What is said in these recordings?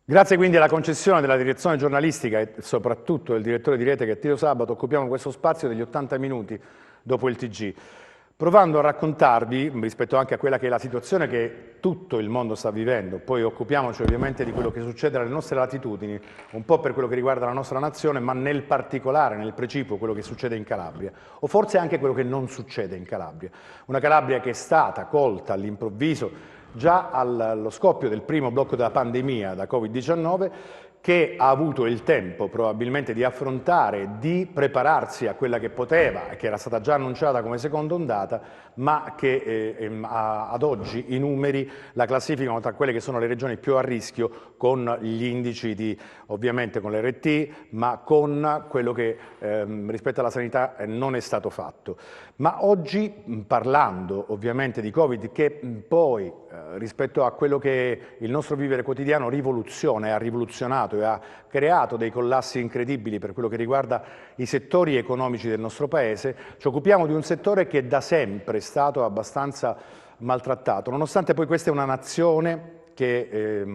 Grazie quindi alla concessione della direzione giornalistica e soprattutto del direttore di rete che è Tito Sabato, occupiamo questo spazio degli 80 minuti dopo il TG, provando a raccontarvi, rispetto anche a quella che è la situazione che tutto il mondo sta vivendo, poi occupiamoci ovviamente di quello che succede alle nostre latitudini, un po' per quello che riguarda la nostra nazione, ma nel particolare, nel precipuo, quello che succede in Calabria, o forse anche quello che non succede in Calabria. Una Calabria che è stata colta all'improvviso già allo scoppio del primo blocco della pandemia da Covid-19, che ha avuto il tempo probabilmente di affrontare, di prepararsi a quella che poteva, che era stata già annunciata come seconda ondata, ma che ad oggi i numeri la classificano tra quelle che sono le regioni più a rischio, con gli indici di, ovviamente con l'RT, ma con quello che rispetto alla sanità non è stato fatto. Ma oggi, parlando ovviamente di Covid, che poi rispetto a quello che è il nostro vivere quotidiano rivoluziona e ha rivoluzionato e ha creato dei collassi incredibili per quello che riguarda i settori economici del nostro Paese, ci occupiamo di un settore che da sempre è stato abbastanza maltrattato, nonostante poi questa è una nazione che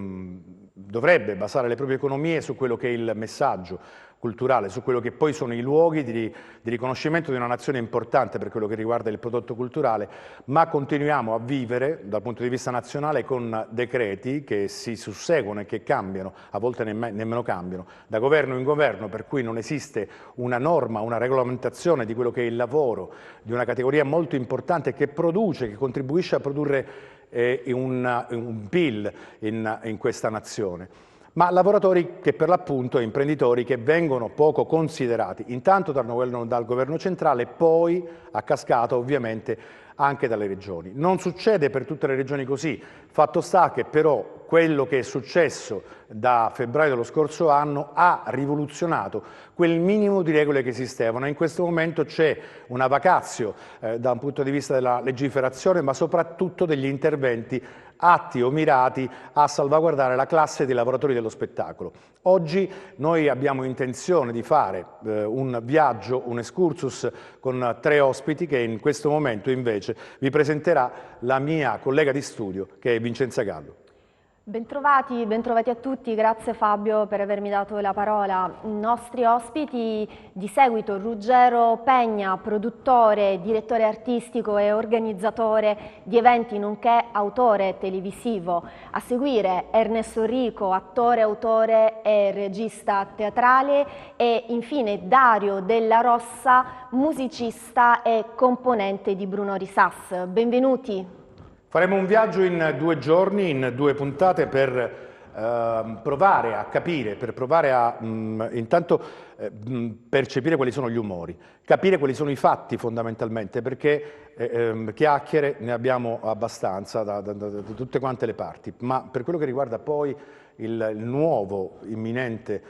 dovrebbe basare le proprie economie su quello che è il messaggio culturale, su quello che poi sono i luoghi di riconoscimento di una nazione importante per quello che riguarda il prodotto culturale, ma continuiamo a vivere dal punto di vista nazionale con decreti che si susseguono e che cambiano, a volte nemmeno cambiano, da governo in governo, per cui non esiste una norma, una regolamentazione di quello che è il lavoro di una categoria molto importante che produce, che contribuisce a produrre un PIL in questa nazione. Ma lavoratori che per l'appunto, imprenditori che vengono poco considerati, intanto dal governo centrale, poi a cascata ovviamente anche dalle regioni. Non succede per tutte le regioni così, fatto sta che però quello che è successo da febbraio dello scorso anno ha rivoluzionato quel minimo di regole che esistevano. In questo momento c'è una vacatio da un punto di vista della legiferazione, ma soprattutto degli interventi atti o mirati a salvaguardare la classe dei lavoratori dello spettacolo. Oggi noi abbiamo intenzione di fare un viaggio, un excursus con 3 ospiti che in questo momento invece vi presenterà la mia collega di studio che è Vincenza Gallo. Bentrovati a tutti, grazie Fabio per avermi dato la parola. I nostri ospiti di seguito: Ruggero Pegna, produttore, direttore artistico e organizzatore di eventi nonché autore televisivo. A seguire Ernesto Rico, attore, autore e regista teatrale, e infine Dario Della Rossa, musicista e componente di Bruno Risas. Benvenuti. Faremo un viaggio in 2 giorni, in 2 puntate per provare a capire, per provare a intanto percepire quali sono gli umori, capire quali sono i fatti fondamentalmente, perché chiacchiere ne abbiamo abbastanza da tutte quante le parti, ma per quello che riguarda poi il nuovo imminente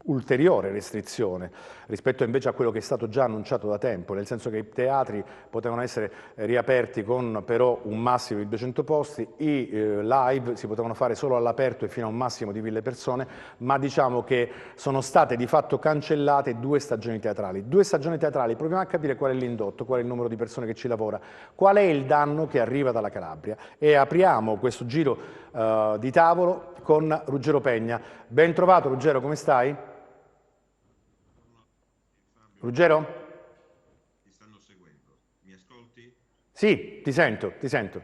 ulteriore restrizione rispetto invece a quello che è stato già annunciato da tempo, nel senso che i teatri potevano essere riaperti con però un massimo di 200 posti, i live si potevano fare solo all'aperto e fino a un massimo di 1000 persone, ma diciamo che sono state di fatto cancellate 2 stagioni teatrali. 2 stagioni teatrali, proviamo a capire qual è l'indotto, qual è il numero di persone che ci lavora, qual è il danno che arriva dalla Calabria, e apriamo questo giro di tavolo con Ruggero Pegna. Ben trovato Ruggero, come stai? Ruggero? Ti stanno seguendo. Mi ascolti? Sì, ti sento, ti sento.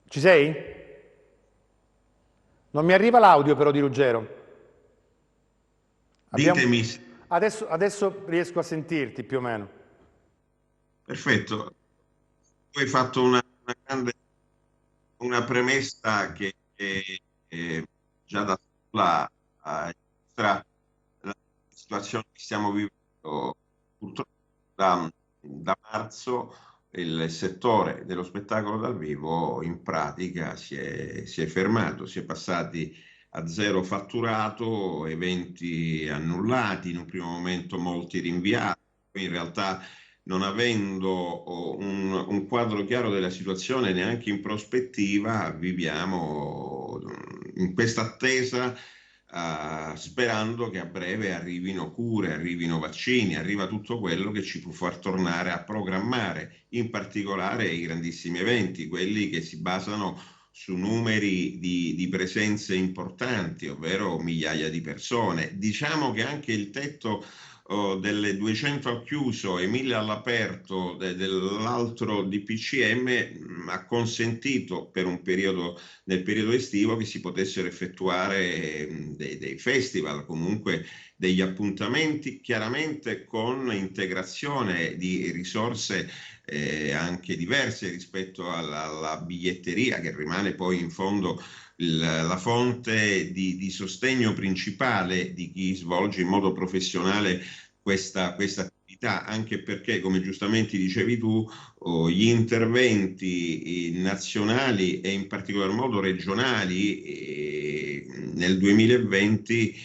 Ci sei? Non mi arriva l'audio però di Ruggero. Ditemi. Adesso riesco a sentirti più o meno. Perfetto. Tu hai fatto una premessa che già da sola illustra la situazione che stiamo vivendo. Purtroppo da marzo il settore dello spettacolo dal vivo in pratica si è fermato, si è passati a 0 fatturato, eventi annullati, in un primo momento molti rinviati, poi in realtà non avendo un quadro chiaro della situazione neanche in prospettiva, viviamo in questa attesa sperando che a breve arrivino cure, arrivino vaccini, arriva tutto quello che ci può far tornare a programmare, in particolare i grandissimi eventi, quelli che si basano su numeri di presenze importanti, ovvero migliaia di persone. Diciamo che anche il tetto delle 200 al chiuso e 1000 all'aperto dell'altro DPCM ha consentito per un periodo, nel periodo estivo, che si potessero effettuare dei festival, comunque degli appuntamenti, chiaramente con integrazione di risorse anche diverse rispetto alla biglietteria, che rimane poi in fondo la fonte di sostegno principale di chi svolge in modo professionale questa attività, anche perché, come giustamente dicevi tu, gli interventi nazionali e in particolar modo regionali nel 2020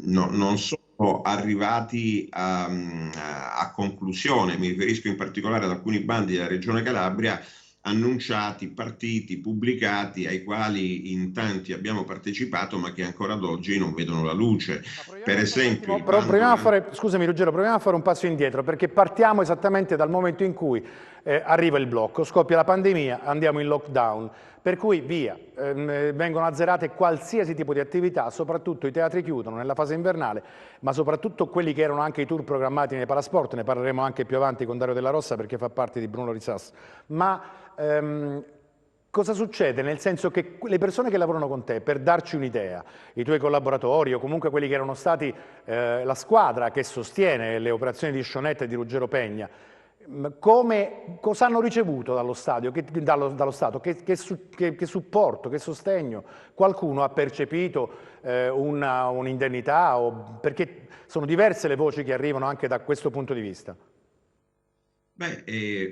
non sono arrivati a conclusione. Mi riferisco in particolare ad alcuni bandi della Regione Calabria annunciati, partiti, pubblicati, ai quali in tanti abbiamo partecipato, ma che ancora ad oggi non vedono la luce. Per esempio, scusami Ruggero, proviamo a fare un passo indietro, perché partiamo esattamente dal momento in cui arriva il blocco, scoppia la pandemia, andiamo in lockdown, per cui via, vengono azzerate qualsiasi tipo di attività, soprattutto i teatri chiudono nella fase invernale, ma soprattutto quelli che erano anche i tour programmati nei Palasport, ne parleremo anche più avanti con Dario Della Rossa perché fa parte di Bruno Risas. Ma cosa succede? Nel senso che le persone che lavorano con te, per darci un'idea, i tuoi collaboratori o comunque quelli che erano stati la squadra che sostiene le operazioni di Sionetta e di Ruggero Pegna, cosa hanno ricevuto dallo Stato? Che supporto, che sostegno? Qualcuno ha percepito un'indennità? Perché sono diverse le voci che arrivano anche da questo punto di vista.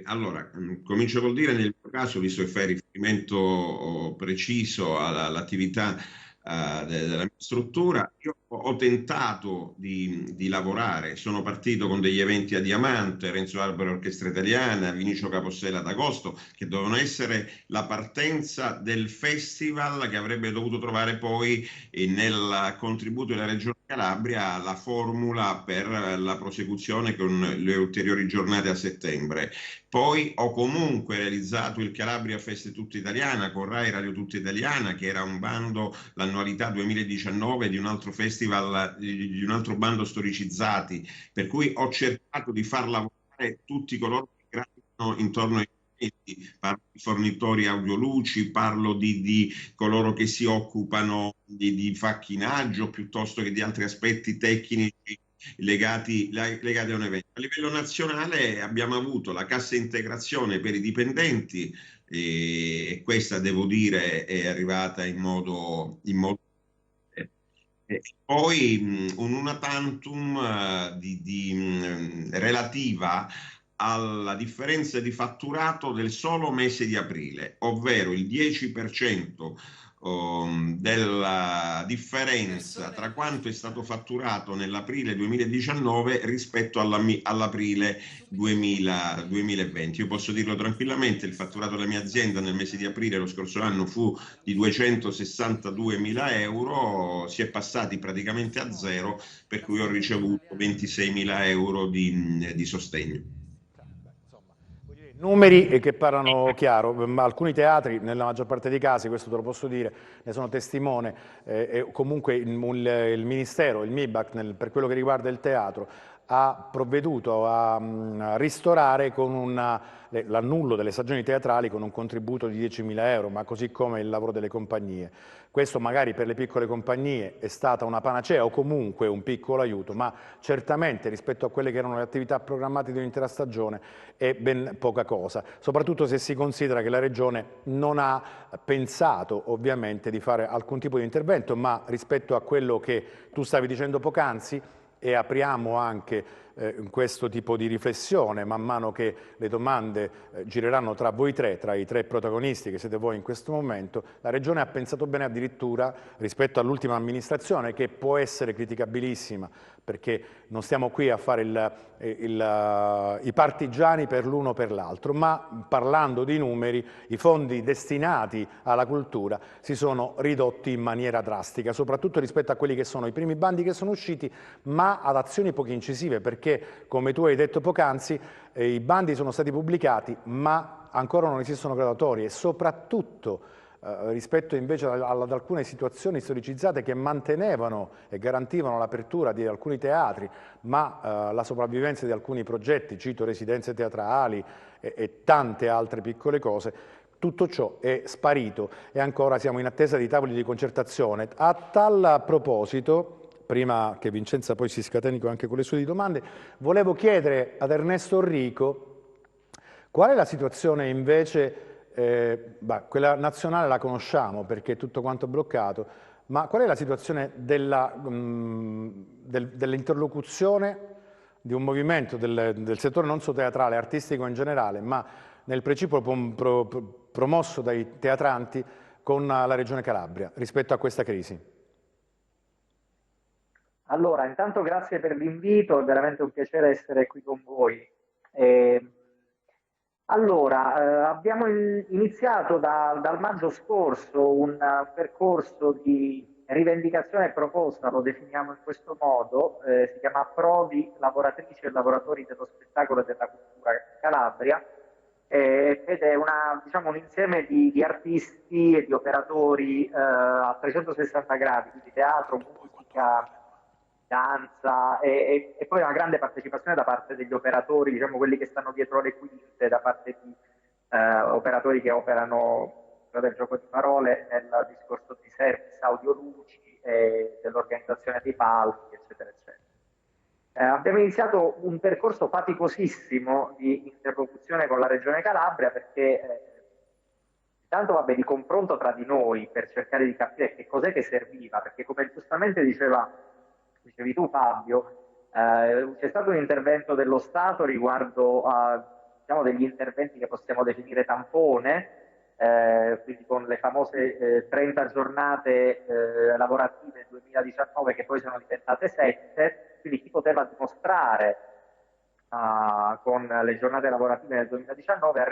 Allora, comincio col dire, nel mio caso, visto che fai riferimento preciso all'attività della mia struttura, io ho tentato di lavorare, sono partito con degli eventi a Diamante, Renzo Arbore Orchestra Italiana, Vinicio Capossela ad agosto, che dovevano essere la partenza del festival che avrebbe dovuto trovare poi nel contributo della Regione Calabria la formula per la prosecuzione con le ulteriori giornate a settembre. Poi ho comunque realizzato il Calabria Feste Tutta Italiana con Rai Radio Tutta Italiana, che era un bando, l'annualità 2019 di un altro festival, di un altro bando Storicizzati, per cui ho cercato di far lavorare tutti coloro che gravitano intorno ai eventi. Parlo di fornitori audioluci, parlo di coloro che si occupano di facchinaggio piuttosto che di altri aspetti tecnici legati a un evento. A livello nazionale abbiamo avuto la cassa integrazione per i dipendenti e questa, devo dire, è arrivata in modo poi un una tantum relativa alla differenza di fatturato del solo mese di aprile, ovvero il 10% della differenza tra quanto è stato fatturato nell'aprile 2019 rispetto all'aprile 2020. Io posso dirlo tranquillamente, il fatturato della mia azienda nel mese di aprile lo scorso anno fu di 262.000 euro, si è passati praticamente a zero, per cui ho ricevuto 26.000 euro di sostegno. Numeri che parlano chiaro, alcuni teatri, nella maggior parte dei casi, questo te lo posso dire, ne sono testimone, comunque il Ministero, il MIBAC, per quello che riguarda il teatro, ha provveduto a ristorare con l'annullo delle stagioni teatrali con un contributo di 10.000 euro, ma così come il lavoro delle compagnie. Questo magari per le piccole compagnie è stata una panacea o comunque un piccolo aiuto, ma certamente rispetto a quelle che erano le attività programmate di un'intera stagione è ben poca cosa, soprattutto se si considera che la Regione non ha pensato ovviamente di fare alcun tipo di intervento, ma rispetto a quello che tu stavi dicendo poc'anzi, e apriamo anche questo tipo di riflessione man mano che le domande gireranno tra voi tre, tra i tre protagonisti che siete voi in questo momento. La Regione ha pensato bene addirittura rispetto all'ultima amministrazione, che può essere criticabilissima, perché non stiamo qui a fare i partigiani per l'uno o per l'altro, ma parlando di numeri, i fondi destinati alla cultura si sono ridotti in maniera drastica, soprattutto rispetto a quelli che sono i primi bandi che sono usciti, ma ad azioni poco incisive, perché come tu hai detto poc'anzi, i bandi sono stati pubblicati, ma ancora non esistono graduatorie e soprattutto rispetto invece ad alcune situazioni storicizzate che mantenevano e garantivano l'apertura di alcuni teatri, ma la sopravvivenza di alcuni progetti, cito residenze teatrali e tante altre piccole cose, tutto ciò è sparito e ancora siamo in attesa di tavoli di concertazione. A tal proposito, prima che Vincenza poi si scateni anche con le sue domande, volevo chiedere ad Ernesto Orrico qual è la situazione invece. Quella nazionale la conosciamo perché è tutto quanto bloccato, ma qual è la situazione dell'interlocuzione di un movimento del settore non solo teatrale, artistico in generale, ma nel precipuo promosso dai teatranti con la Regione Calabria rispetto a questa crisi? Allora, intanto grazie per l'invito, è veramente un piacere essere qui con voi. Abbiamo iniziato dal maggio scorso un percorso di rivendicazione e proposta, lo definiamo in questo modo, si chiama Prodi, lavoratrici e lavoratori dello spettacolo e della cultura Calabria, ed è un insieme di artisti e di operatori a 360 gradi, quindi teatro, musica, danza e poi una grande partecipazione da parte degli operatori, diciamo quelli che stanno dietro le quinte, da parte di operatori che operano del gioco di parole nel discorso di service, audio, luci e dell'organizzazione dei palchi, eccetera, eccetera. Abbiamo iniziato un percorso faticosissimo di interlocuzione con la Regione Calabria perché intanto di confronto tra di noi per cercare di capire che cos'è che serviva, perché come giustamente dicevi tu Fabio, c'è stato un intervento dello Stato riguardo a degli interventi che possiamo definire tampone, quindi con le famose 30 giornate lavorative nel 2019 che poi sono diventate 7, quindi chi poteva dimostrare con le giornate lavorative nel 2019 ha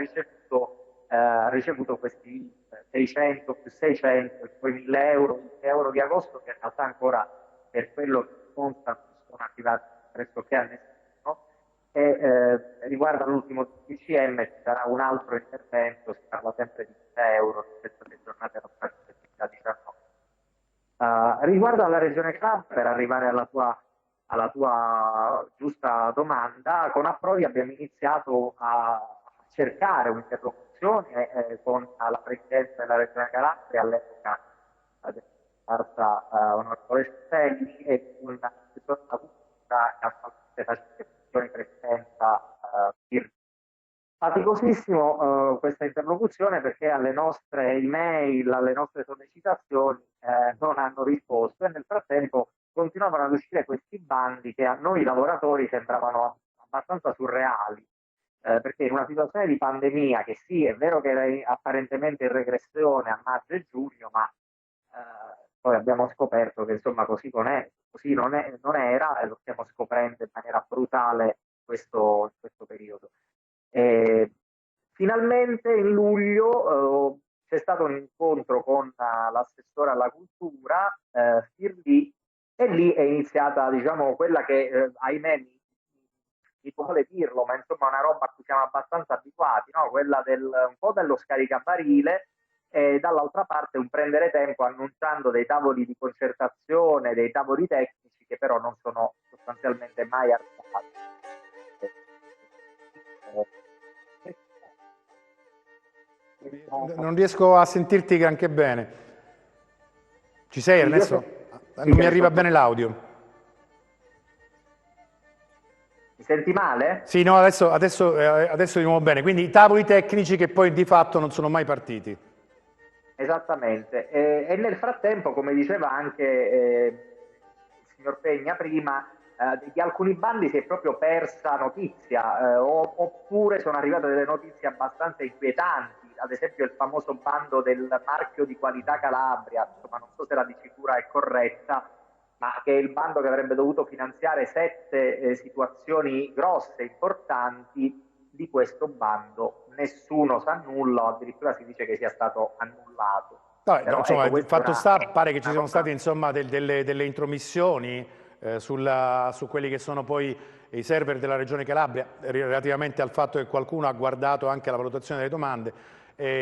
ricevuto questi 600 più 600, poi 1000 euro di agosto, che in realtà ancora per quello che conta sono arrivati pressoché a nessuno, e riguardo all'ultimo DCM ci sarà un altro intervento, si parla sempre di 1.000 euro rispetto alle giornate lavorative del 2019. Riguardo alla Regione Calabria, per arrivare alla tua giusta domanda, con Approdi abbiamo iniziato a cercare un'interlocuzione con la Presidenza della Regione Calabria, all'epoca onorevole Stelli, e un assessore della cultura che attualmente faceva funzione presidenza faticosissimo questa interlocuzione perché alle nostre email, alle nostre sollecitazioni non hanno risposto e nel frattempo continuavano ad uscire questi bandi che a noi lavoratori sembravano abbastanza surreali, perché in una situazione di pandemia che sì, è vero che era apparentemente in regressione a maggio e giugno, ma poi abbiamo scoperto che insomma così non era, e lo stiamo scoprendo in maniera brutale in questo periodo. Finalmente in luglio c'è stato un incontro con l'assessore alla cultura, Firli, e lì è iniziata quella che ahimè mi vuole dirlo, ma insomma una roba a cui siamo abbastanza abituati, no? Quella un po' dello scaricabarile e dall'altra parte un prendere tempo annunciando dei tavoli di concertazione, dei tavoli tecnici che però non sono sostanzialmente mai arrivati. Non riesco a sentirti granché bene. Ci sei, Ernesto? Non mi arriva bene l'audio. Mi senti male? Sì, no, adesso di nuovo bene. Quindi i tavoli tecnici che poi di fatto non sono mai partiti. Esattamente. E nel frattempo, come diceva anche il signor Pegna prima, di alcuni bandi si è proprio persa notizia, oppure sono arrivate delle notizie abbastanza inquietanti, ad esempio il famoso bando del marchio di qualità Calabria, insomma non so se la dicitura è corretta, ma che è il bando che avrebbe dovuto finanziare 7 situazioni grosse, importanti. Di questo bando nessuno sa nulla, o addirittura si dice che sia stato annullato. No, Però, insomma, ecco, il fatto sta, pare che ci siano cosa... state insomma, delle intromissioni su quelli che sono poi i server della Regione Calabria, relativamente al fatto che qualcuno ha guardato anche la valutazione delle domande.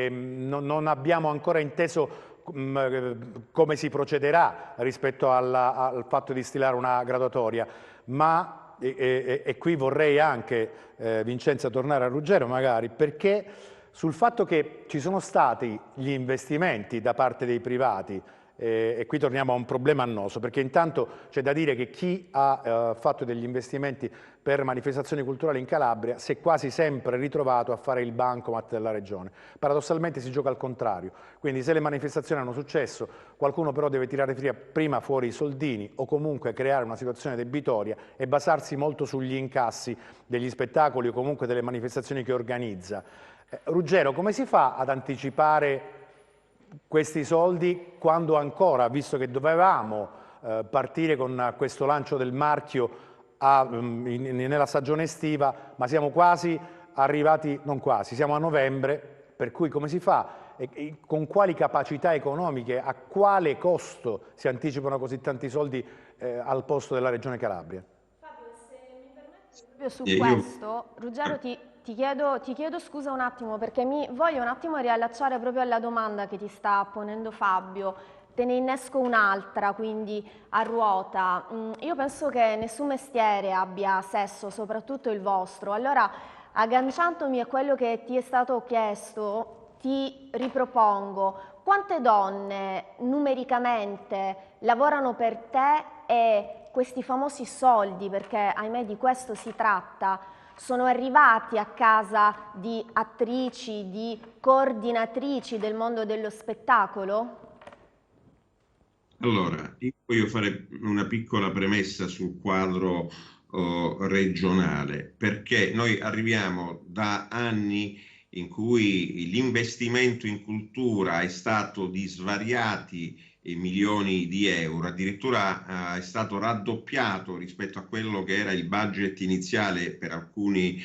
Non abbiamo ancora inteso come si procederà rispetto al fatto di stilare una graduatoria, ma e qui vorrei anche, Vincenza, tornare a Ruggero magari, perché sul fatto che ci sono stati gli investimenti da parte dei privati, e qui torniamo a un problema annoso, perché intanto c'è da dire che chi ha fatto degli investimenti per manifestazioni culturali in Calabria si è quasi sempre ritrovato a fare il bancomat della regione. Paradossalmente si gioca al contrario, quindi se le manifestazioni hanno successo, qualcuno però deve tirare prima fuori i soldini o comunque creare una situazione debitoria e basarsi molto sugli incassi degli spettacoli o comunque delle manifestazioni che organizza. Ruggero, come si fa ad anticipare questi soldi quando ancora, visto che dovevamo partire con questo lancio del marchio nella stagione estiva, ma siamo quasi arrivati, non quasi, siamo a novembre, per cui come si fa? E con quali capacità economiche, a quale costo si anticipano così tanti soldi al posto della Regione Calabria? Fabio, se mi permetti, proprio su questo, Ruggero ti chiedo scusa un attimo perché mi voglio un attimo riallacciare proprio alla domanda che ti sta ponendo Fabio. Te ne innesco un'altra, quindi a ruota. Io penso che nessun mestiere abbia sesso, soprattutto il vostro. Allora, agganciandomi a quello che ti è stato chiesto, ti ripropongo. Quante donne numericamente lavorano per te e questi famosi soldi, perché ahimè di questo si tratta, sono arrivati a casa di attrici, di coordinatrici del mondo dello spettacolo? Allora, io voglio fare una piccola premessa sul quadro regionale, perché noi arriviamo da anni in cui l'investimento in cultura è stato di svariati milioni di euro, addirittura è stato raddoppiato rispetto a quello che era il budget iniziale per alcuni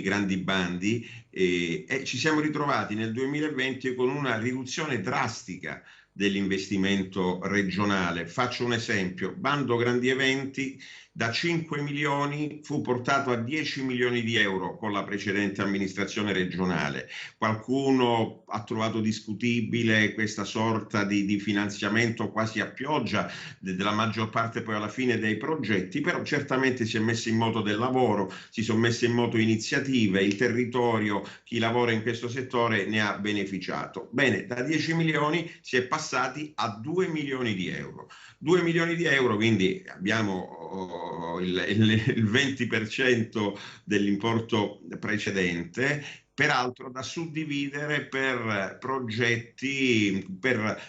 grandi bandi e ci siamo ritrovati nel 2020 con una riduzione drastica dell'investimento regionale. Faccio un esempio: bando grandi eventi da 5 milioni fu portato a 10 milioni di euro con la precedente amministrazione regionale. Qualcuno ha trovato discutibile questa sorta di finanziamento quasi a pioggia della maggior parte poi alla fine dei progetti, però certamente si è messo in moto del lavoro, si sono messe in moto iniziative, il territorio, chi lavora in questo settore ne ha beneficiato. Bene, da 10 milioni si è passati a 2 milioni di euro. 2 milioni di euro, quindi abbiamo il 20% dell'importo precedente, peraltro da suddividere per progetti, per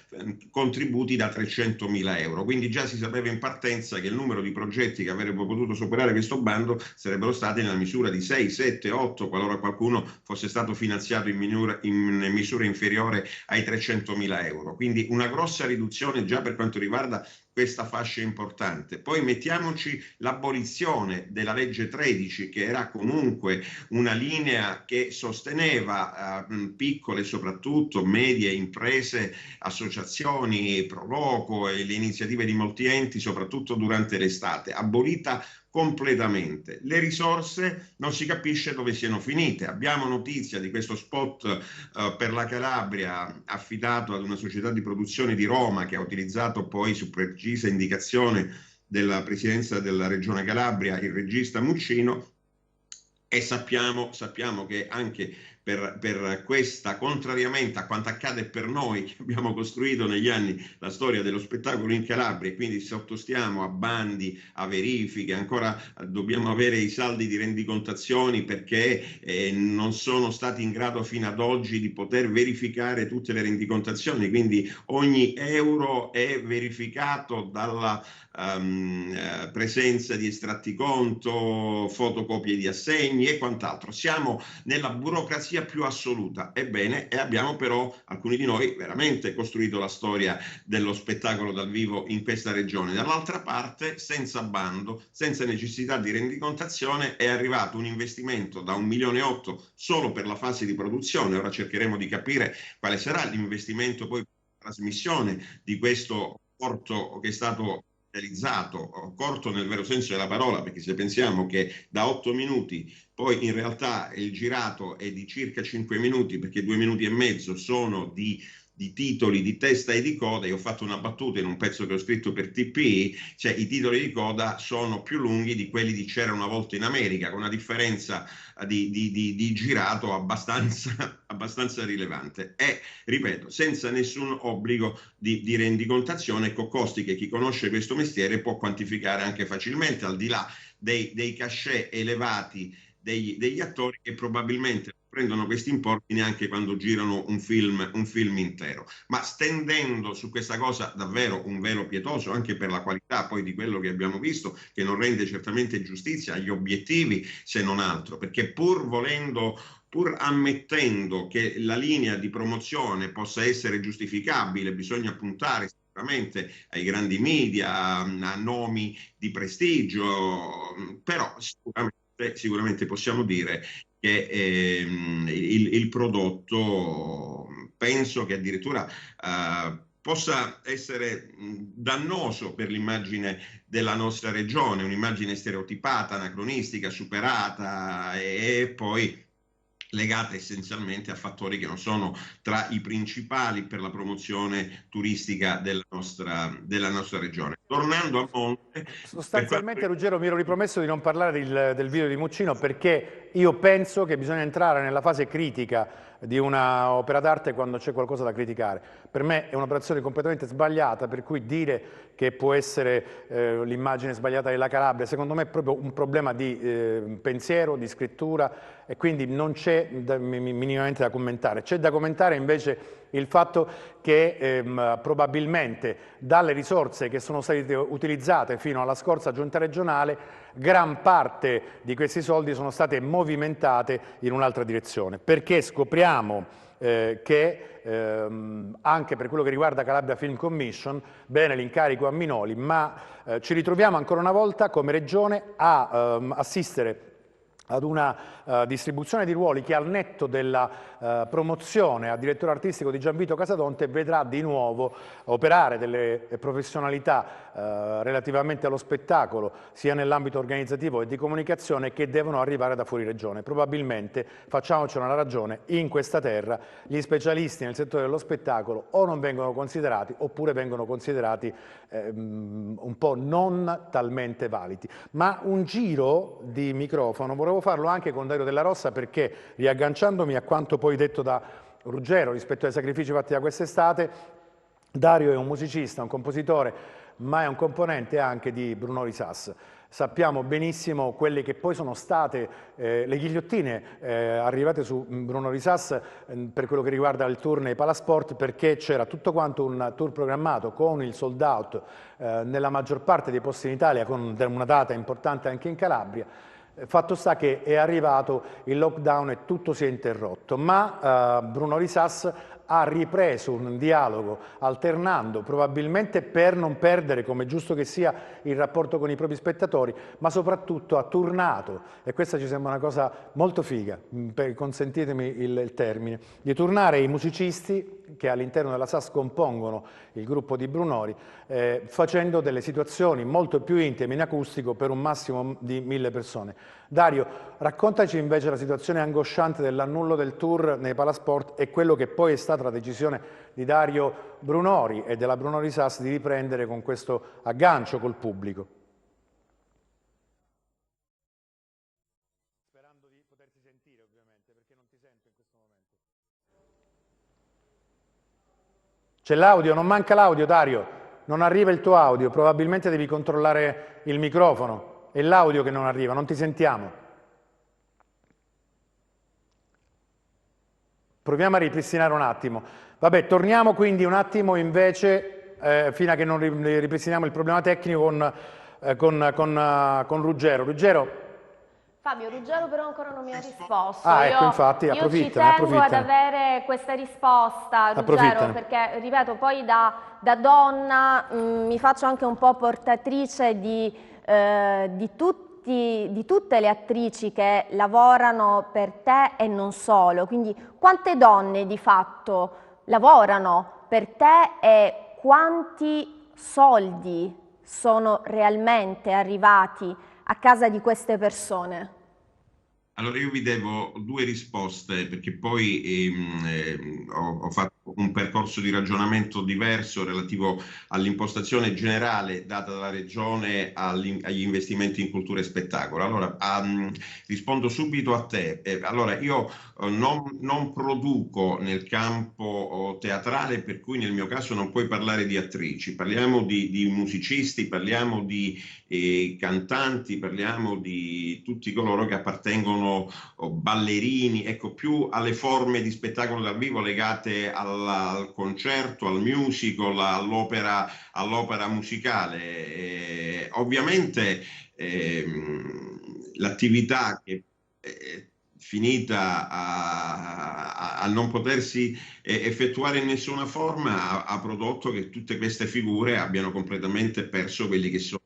contributi da 300.000 euro. Quindi già si sapeva in partenza che il numero di progetti che avrebbero potuto superare questo bando sarebbero stati nella misura di 6, 7, 8, qualora qualcuno fosse stato finanziato in misura inferiore ai 300.000 euro. Quindi una grossa riduzione già per quanto riguarda questa fascia importante. Poi mettiamoci l'abolizione della legge 13, che era comunque una linea che sosteneva piccole, soprattutto medie imprese, associazioni, pro loco e le iniziative di molti enti, soprattutto durante l'estate, abolita completamente. Le risorse non si capisce dove siano finite. Abbiamo notizia di questo spot per la Calabria affidato ad una società di produzione di Roma che ha utilizzato poi su precisa indicazione della presidenza della Regione Calabria il regista Muccino, E sappiamo che anche per questa, contrariamente a quanto accade per noi che abbiamo costruito negli anni la storia dello spettacolo in Calabria e quindi sottostiamo a bandi, a verifiche, ancora dobbiamo avere i saldi di rendicontazioni perché non sono stati in grado fino ad oggi di poter verificare tutte le rendicontazioni, quindi ogni euro è verificato dalla presenza di estratti conto, fotocopie di assegni e quant'altro. Siamo nella burocrazia più assoluta. Ebbene, e abbiamo però, alcuni di noi, veramente costruito la storia dello spettacolo dal vivo in questa regione. Dall'altra parte, senza bando, senza necessità di rendicontazione, è arrivato un investimento da 1,8 milioni solo per la fase di produzione. Ora cercheremo di capire quale sarà l'investimento poi per la trasmissione di questo corto che è stato realizzato, corto nel vero senso della parola, perché se pensiamo che da 8 minuti poi in realtà il girato è di circa 5 minuti, perché 2 minuti e mezzo sono di titoli di testa e di coda. Io ho fatto una battuta in un pezzo che ho scritto per TPI, cioè i titoli di coda sono più lunghi di quelli di C'era una volta in America, con una differenza di girato abbastanza rilevante e, ripeto, senza nessun obbligo di rendicontazione, con costi che chi conosce questo mestiere può quantificare anche facilmente, al di là dei cachet elevati degli attori che probabilmente prendono questi importi neanche quando girano un film intero. Ma stendendo su questa cosa davvero un velo pietoso anche per la qualità poi di quello che abbiamo visto, che non rende certamente giustizia agli obiettivi se non altro, perché pur ammettendo che la linea di promozione possa essere giustificabile, bisogna puntare sicuramente ai grandi media, a nomi di prestigio, però sicuramente possiamo dire che il prodotto penso che addirittura possa essere dannoso per l'immagine della nostra regione, un'immagine stereotipata, anacronistica, superata e poi legate essenzialmente a fattori che non sono tra i principali per la promozione turistica della nostra regione. Tornando a monte... Sostanzialmente, Ruggero, mi ero ripromesso di non parlare del video di Muccino perché io penso che bisogna entrare nella fase critica di una opera d'arte quando c'è qualcosa da criticare. Per me è un'operazione completamente sbagliata, per cui dire che può essere l'immagine sbagliata della Calabria, secondo me è proprio un problema di pensiero, di scrittura, e quindi non c'è minimamente da commentare. C'è da commentare invece il fatto che probabilmente dalle risorse che sono state utilizzate fino alla scorsa giunta regionale, gran parte di questi soldi sono state movimentate in un'altra direzione, perché scopriamo che anche per quello che riguarda Calabria Film Commission, bene l'incarico a Minoli, ma ci ritroviamo ancora una volta come regione a assistere ad una distribuzione di ruoli che al netto della promozione a direttore artistico di Gianvito Casadonte vedrà di nuovo operare delle professionalità relativamente allo spettacolo, sia nell'ambito organizzativo e di comunicazione, che devono arrivare da fuori regione. Probabilmente, facciamocene una ragione, in questa terra gli specialisti nel settore dello spettacolo o non vengono considerati oppure vengono considerati un po' non talmente validi. Ma un giro di microfono volevo farlo anche con Dario Della Rossa, perché, riagganciandomi a quanto poi detto da Ruggero rispetto ai sacrifici fatti da quest'estate, Dario è un musicista, un compositore, ma è un componente anche di Bruno Risas. Sappiamo benissimo quelle che poi sono state le ghigliottine arrivate su Bruno Risas per quello che riguarda il tour nei Palasport, perché c'era tutto quanto un tour programmato con il sold out nella maggior parte dei posti in Italia, con una data importante anche in Calabria. Fatto sta che è arrivato il lockdown e tutto si è interrotto, ma Bruno Risas ha ripreso un dialogo alternando, probabilmente per non perdere, come giusto che sia, il rapporto con i propri spettatori, ma soprattutto ha turnato, e questa ci sembra una cosa molto figa, consentitemi il termine, di turnare i musicisti che all'interno della SAS compongono il gruppo di Brunori, facendo delle situazioni molto più intime in acustico per un massimo di 1000 persone. Dario, raccontaci invece la situazione angosciante dell'annullo del tour nei Palasport e quello che poi è stata la decisione di Dario Brunori e della Brunori SAS di riprendere con questo aggancio col pubblico. C'è l'audio, non manca l'audio, Dario. Non arriva il tuo audio, probabilmente devi controllare il microfono. È l'audio che non arriva, non ti sentiamo. Proviamo a ripristinare un attimo. Vabbè, torniamo quindi un attimo invece, fino a che non ripristiniamo il problema tecnico con Ruggero. Ruggero. Fabio, Ruggero però ancora non mi ha risposto. Ah, ecco, infatti, io ci tengo ad avere questa risposta, Ruggero, perché, ripeto, poi da donna mi faccio anche un po' portatrice di tutte le attrici che lavorano per te e non solo. Quindi quante donne di fatto lavorano per te e quanti soldi sono realmente arrivati a casa di queste persone? Allora io vi devo due risposte perché poi ho fatto un percorso di ragionamento diverso relativo all'impostazione generale data dalla Regione agli investimenti in cultura e spettacolo. Allora rispondo subito a te. Allora io non produco nel campo teatrale, per cui nel mio caso non puoi parlare di attrici, parliamo di musicisti, parliamo di cantanti, parliamo di tutti coloro che appartengono ballerini, ecco, più alle forme di spettacolo dal vivo legate al concerto, al musical, all'opera musicale. Ovviamente l'attività che finita a non potersi effettuare in nessuna forma ha prodotto che tutte queste figure abbiano completamente perso quelli che sono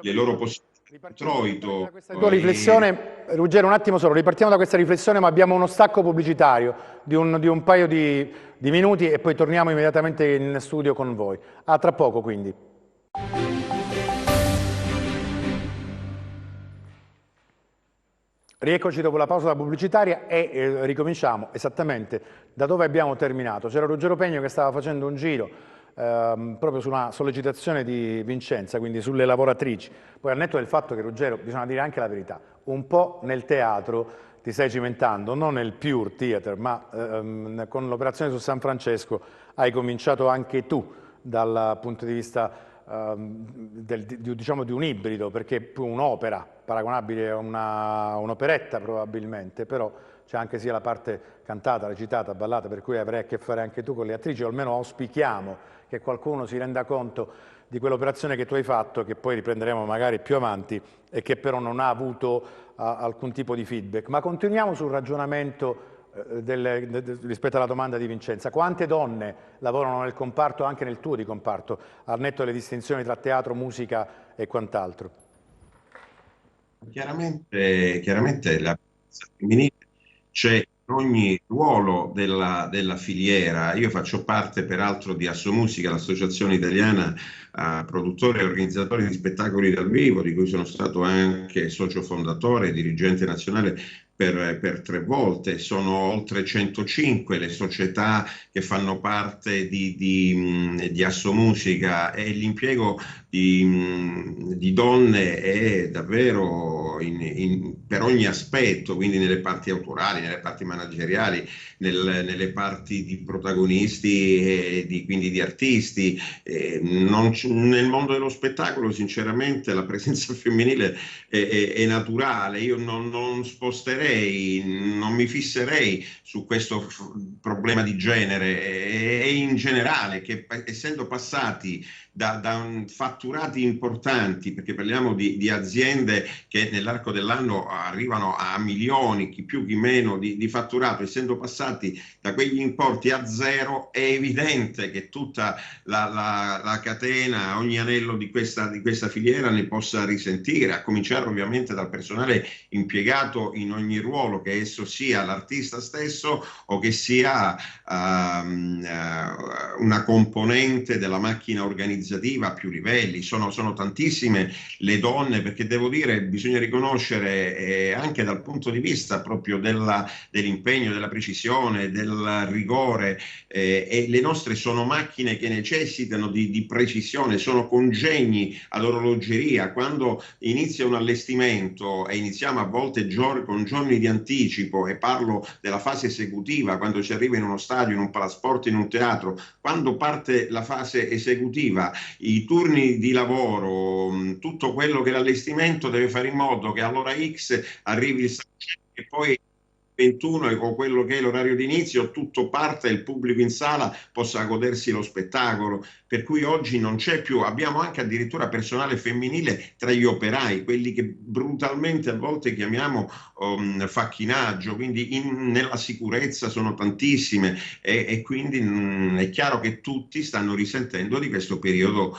le loro possibilità. Introito. Riflessione, Ruggero, un attimo solo, ripartiamo da questa riflessione, ma abbiamo uno stacco pubblicitario di un paio di minuti e poi torniamo immediatamente in studio con voi. A tra poco quindi. Rieccoci dopo la pausa pubblicitaria e ricominciamo esattamente da dove abbiamo terminato. C'era Ruggero Pegno che stava facendo un giro proprio su una sollecitazione di Vincenza, quindi sulle lavoratrici. Poi al netto del fatto che, Ruggero, bisogna dire anche la verità, un po' nel teatro ti stai cimentando, non nel pure theater, ma con l'operazione su San Francesco hai cominciato anche tu dal punto di vista diciamo di un ibrido, perché è un'opera paragonabile a un'operetta probabilmente, però c'è anche sia la parte cantata, recitata, ballata, per cui avrai a che fare anche tu con le attrici, o almeno auspichiamo che qualcuno si renda conto di quell'operazione che tu hai fatto, che poi riprenderemo magari più avanti e che però non ha avuto alcun tipo di feedback. Ma continuiamo sul ragionamento rispetto alla domanda di Vincenza. Quante donne lavorano nel comparto, anche nel tuo di comparto, al netto delle distinzioni tra teatro, musica e quant'altro? Chiaramente la presenza femminile c'è in ogni ruolo della filiera. Io faccio parte peraltro di Assomusica, l'associazione italiana produttori e organizzatori di spettacoli dal vivo, di cui sono stato anche socio fondatore e dirigente nazionale per 3 volte. Sono oltre 105 le società che fanno parte di Assomusica e l'impiego di donne è davvero per ogni aspetto, quindi nelle parti autorali, nelle parti manageriali, nelle parti di protagonisti e quindi di artisti. Nel mondo dello spettacolo sinceramente la presenza femminile è naturale. Io non sposterei, non mi fisserei su questo problema di genere e in generale che essendo passati da fatturati importanti, perché parliamo di aziende che nell'arco dell'anno arrivano a milioni, chi più chi meno di fatturato, essendo passati da quegli importi a zero, è evidente che tutta la catena, ogni anello di questa filiera ne possa risentire, a cominciare ovviamente dal personale impiegato in ogni ruolo, che esso sia l'artista stesso o che sia una componente della macchina organizzativa organizzativa a più livelli, sono tantissime le donne, perché devo dire, bisogna riconoscere anche dal punto di vista proprio dell'impegno, della precisione, del rigore, e le nostre sono macchine che necessitano di precisione, sono congegni ad orologeria. Quando inizia un allestimento e iniziamo a volte con giorni di anticipo, e parlo della fase esecutiva, quando si arriva in uno stadio, in un palasport, in un teatro, quando parte la fase esecutiva, i turni di lavoro, tutto quello che l'allestimento deve fare in modo che all'ora X arrivi il sacchetto e poi 21 e con quello che è l'orario di inizio tutto parte e il pubblico in sala possa godersi lo spettacolo, per cui oggi non c'è più, abbiamo anche addirittura personale femminile tra gli operai, quelli che brutalmente a volte chiamiamo facchinaggio, quindi nella sicurezza sono tantissime, e quindi è chiaro che tutti stanno risentendo di questo periodo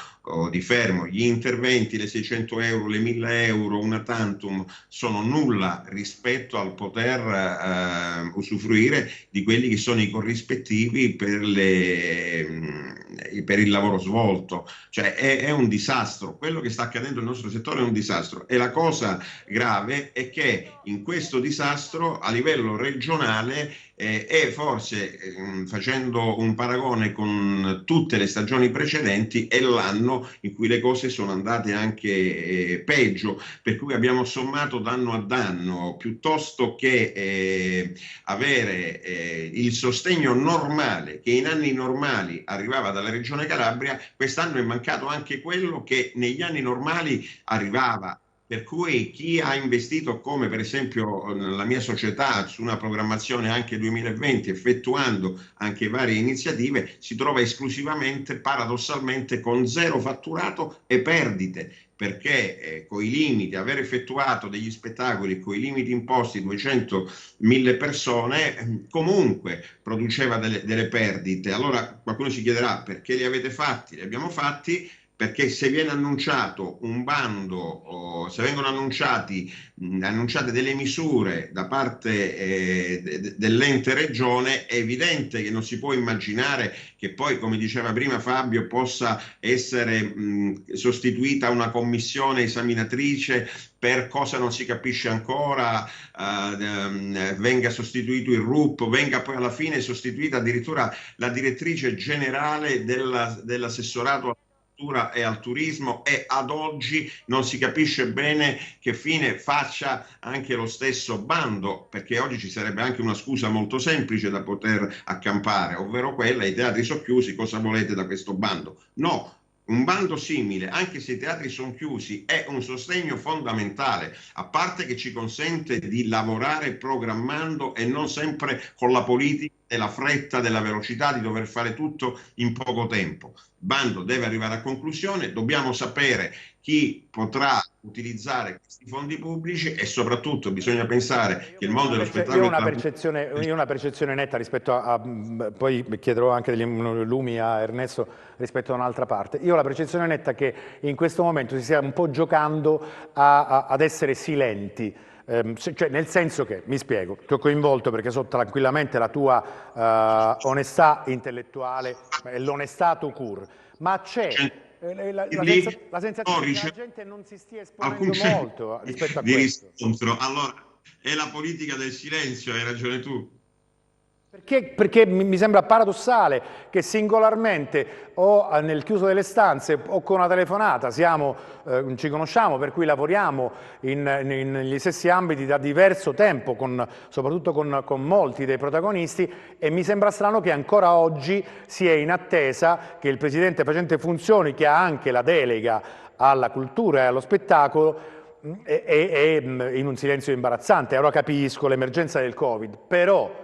di fermo. Gli interventi, le 600 euro, le 1000 euro, una tantum, sono nulla rispetto al poter usufruire di quelli che sono i corrispettivi per il lavoro svolto. Cioè è un disastro, quello che sta accadendo nel nostro settore è un disastro, e la cosa grave è che in questo disastro a livello regionale e forse facendo un paragone con tutte le stagioni precedenti è l'anno in cui le cose sono andate anche peggio, per cui abbiamo sommato danno a danno, piuttosto che avere il sostegno normale che in anni normali arrivava dalla Regione Calabria. Quest'anno è mancato anche quello che negli anni normali arrivava. Per cui chi ha investito, come per esempio la mia società, su una programmazione anche 2020, effettuando anche varie iniziative, si trova esclusivamente, paradossalmente, con zero fatturato e perdite, perché con i limiti, aver effettuato degli spettacoli con i limiti imposti, 200.000 persone, comunque produceva delle perdite. Allora qualcuno si chiederà: perché li avete fatti? Li abbiamo fatti perché se viene annunciato un bando, o se vengono annunciate delle misure da parte dell'ente regione, è evidente che non si può immaginare che poi, come diceva prima Fabio, possa essere sostituita una commissione esaminatrice per cosa non si capisce ancora, venga sostituito il RUP, venga poi alla fine sostituita addirittura la direttrice generale dell'assessorato e al turismo, e ad oggi non si capisce bene che fine faccia anche lo stesso bando, perché oggi ci sarebbe anche una scusa molto semplice da poter accampare, ovvero quella: i teatri sono chiusi, cosa volete da questo bando? No, un bando simile, anche se i teatri sono chiusi, è un sostegno fondamentale, a parte che ci consente di lavorare programmando e non sempre con la politica della fretta, della velocità, di dover fare tutto in poco tempo. Il bando deve arrivare a conclusione, dobbiamo sapere chi potrà utilizzare questi fondi pubblici, e soprattutto bisogna pensare che il mondo dello spettacolo... Io ho una percezione netta rispetto poi chiederò anche degli lumi a Ernesto rispetto a un'altra parte. Io ho la percezione netta che in questo momento si stia un po' giocando ad essere silenti. Cioè, nel senso che, mi spiego, ti ho coinvolto perché so tranquillamente la tua onestà intellettuale e l'onestà tout court, ma c'è la sensazione che la gente non si stia esponendo molto rispetto a questo. Riscontro. Allora, è la politica del silenzio, hai ragione tu. Perché mi sembra paradossale che singolarmente o nel chiuso delle stanze o con una telefonata ci conosciamo, per cui lavoriamo negli stessi ambiti da diverso tempo, soprattutto con molti dei protagonisti, e mi sembra strano che ancora oggi si è in attesa che il presidente facente funzioni, che ha anche la delega alla cultura e allo spettacolo, è in un silenzio imbarazzante. Ora capisco l'emergenza del Covid, però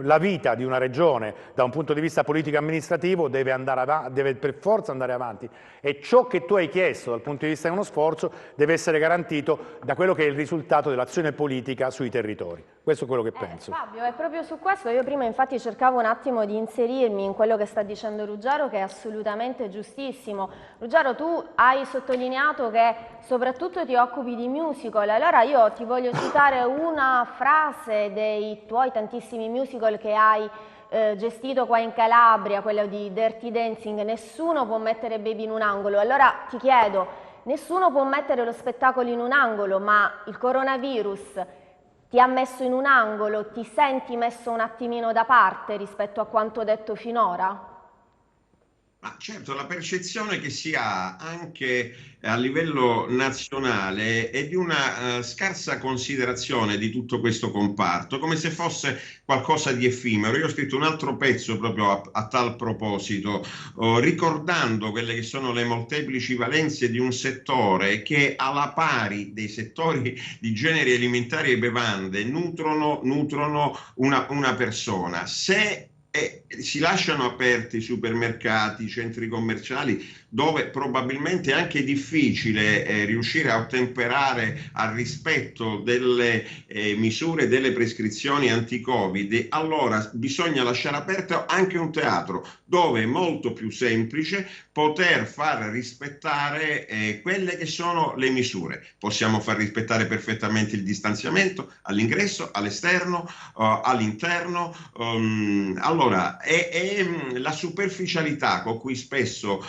la vita di una regione da un punto di vista politico-amministrativo deve per forza andare avanti, e ciò che tu hai chiesto dal punto di vista di uno sforzo deve essere garantito da quello che è il risultato dell'azione politica sui territori. Questo è quello che penso. Fabio, è proprio su questo, io prima infatti cercavo un attimo di inserirmi in quello che sta dicendo Ruggero, che è assolutamente giustissimo. Ruggero, tu hai sottolineato che soprattutto ti occupi di musical, allora io ti voglio citare una frase dei tuoi tantissimi musical musical che hai gestito qua in Calabria, quello di Dirty Dancing, nessuno può mettere Baby in un angolo. Allora ti chiedo, nessuno può mettere lo spettacolo in un angolo, ma il coronavirus ti ha messo in un angolo, ti senti messo un attimino da parte rispetto a quanto detto finora? Ma certo, la percezione che si ha anche a livello nazionale è di una scarsa considerazione di tutto questo comparto, come se fosse qualcosa di effimero. Io ho scritto un altro pezzo proprio a tal proposito, ricordando quelle che sono le molteplici valenze di un settore che, alla pari dei settori di generi alimentari e bevande, nutrono una persona. Se si lasciano aperti i supermercati, i centri commerciali, dove probabilmente è anche difficile riuscire a ottemperare al rispetto delle misure, delle prescrizioni anti-Covid, allora bisogna lasciare aperto anche un teatro, dove è molto più semplice poter far rispettare quelle che sono le misure. Possiamo far rispettare perfettamente il distanziamento all'ingresso, all'esterno, all'interno. Allora, è la superficialità con cui spesso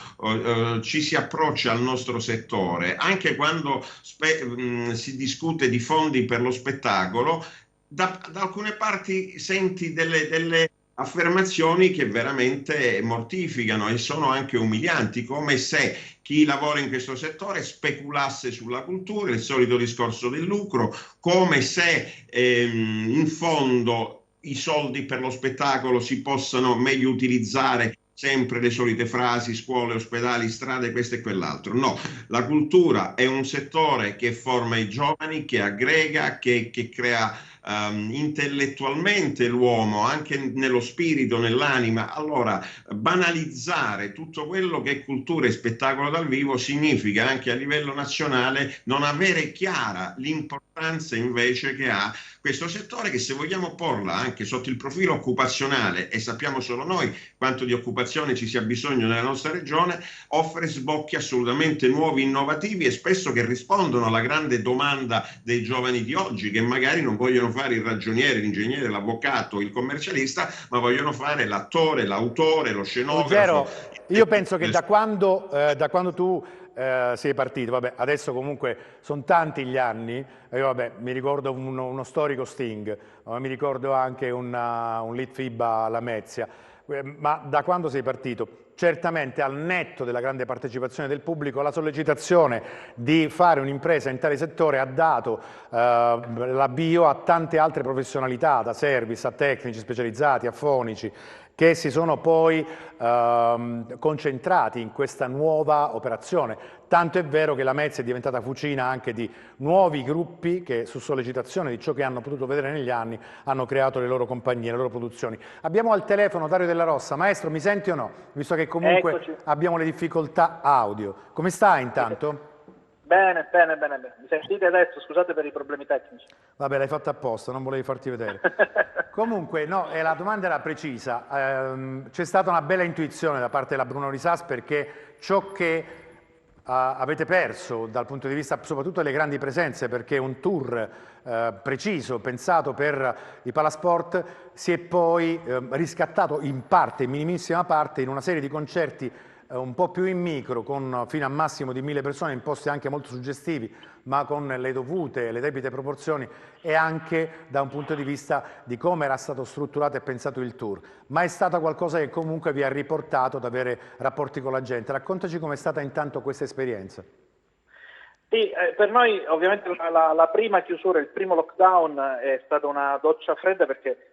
ci si approccia al nostro settore, anche quando si discute di fondi per lo spettacolo, da alcune parti senti delle affermazioni che veramente mortificano e sono anche umilianti, come se chi lavora in questo settore speculasse sulla cultura, il solito discorso del lucro, come se in fondo i soldi per lo spettacolo si possano meglio utilizzare, sempre le solite frasi, scuole, ospedali, strade, questo e quell'altro. No, la cultura è un settore che forma i giovani, che aggrega, che crea intellettualmente l'uomo, anche nello spirito, nell'anima. Allora, banalizzare tutto quello che è cultura e spettacolo dal vivo significa anche a livello nazionale non avere chiara l'importanza invece che ha questo settore, che se vogliamo porla anche sotto il profilo occupazionale, e sappiamo solo noi quanto di occupazione ci sia bisogno nella nostra regione, offre sbocchi assolutamente nuovi, innovativi, e spesso che rispondono alla grande domanda dei giovani di oggi, che magari non vogliono fare il ragioniere, l'ingegnere, l'avvocato, il commercialista, ma vogliono fare l'attore, l'autore, lo scenografo. Ruggero, io penso che da quando tu sei partito, vabbè, adesso comunque sono tanti gli anni, io vabbè, mi ricordo uno storico Sting, ma mi ricordo anche un Litfiba Lamezia, ma da quando sei partito? Certamente, al netto della grande partecipazione del pubblico, la sollecitazione di fare un'impresa in tale settore ha dato l'avvio a tante altre professionalità, da service a tecnici specializzati, a fonici, che si sono poi concentrati in questa nuova operazione. Tanto è vero che la Mezza è diventata fucina anche di nuovi gruppi che, su sollecitazione di ciò che hanno potuto vedere negli anni, hanno creato le loro compagnie, le loro produzioni. Abbiamo al telefono Dario Della Rossa. Maestro, mi senti o no? Visto che comunque Eccoci. abbiamo le difficoltà audio. Come stai intanto? Bene. Mi sentite adesso? Scusate per i problemi tecnici. Vabbè, l'hai fatto apposta, non volevi farti vedere. Comunque, no, la domanda era precisa. C'è stata una bella intuizione da parte della Bruno Risas, perché ciò che avete perso dal punto di vista soprattutto delle grandi presenze, perché un tour preciso, pensato per i Palasport, si è poi riscattato in parte, in minimissima parte, in una serie di concerti un po' più in micro, con fino a massimo di 1000 persone, in posti anche molto suggestivi, ma con le dovute, le debite proporzioni, e anche da un punto di vista di come era stato strutturato e pensato il tour. Ma è stata qualcosa che comunque vi ha riportato ad avere rapporti con la gente. Raccontaci com'è stata intanto questa esperienza. Sì, per noi ovviamente la prima chiusura, il primo lockdown è stata una doccia fredda, perché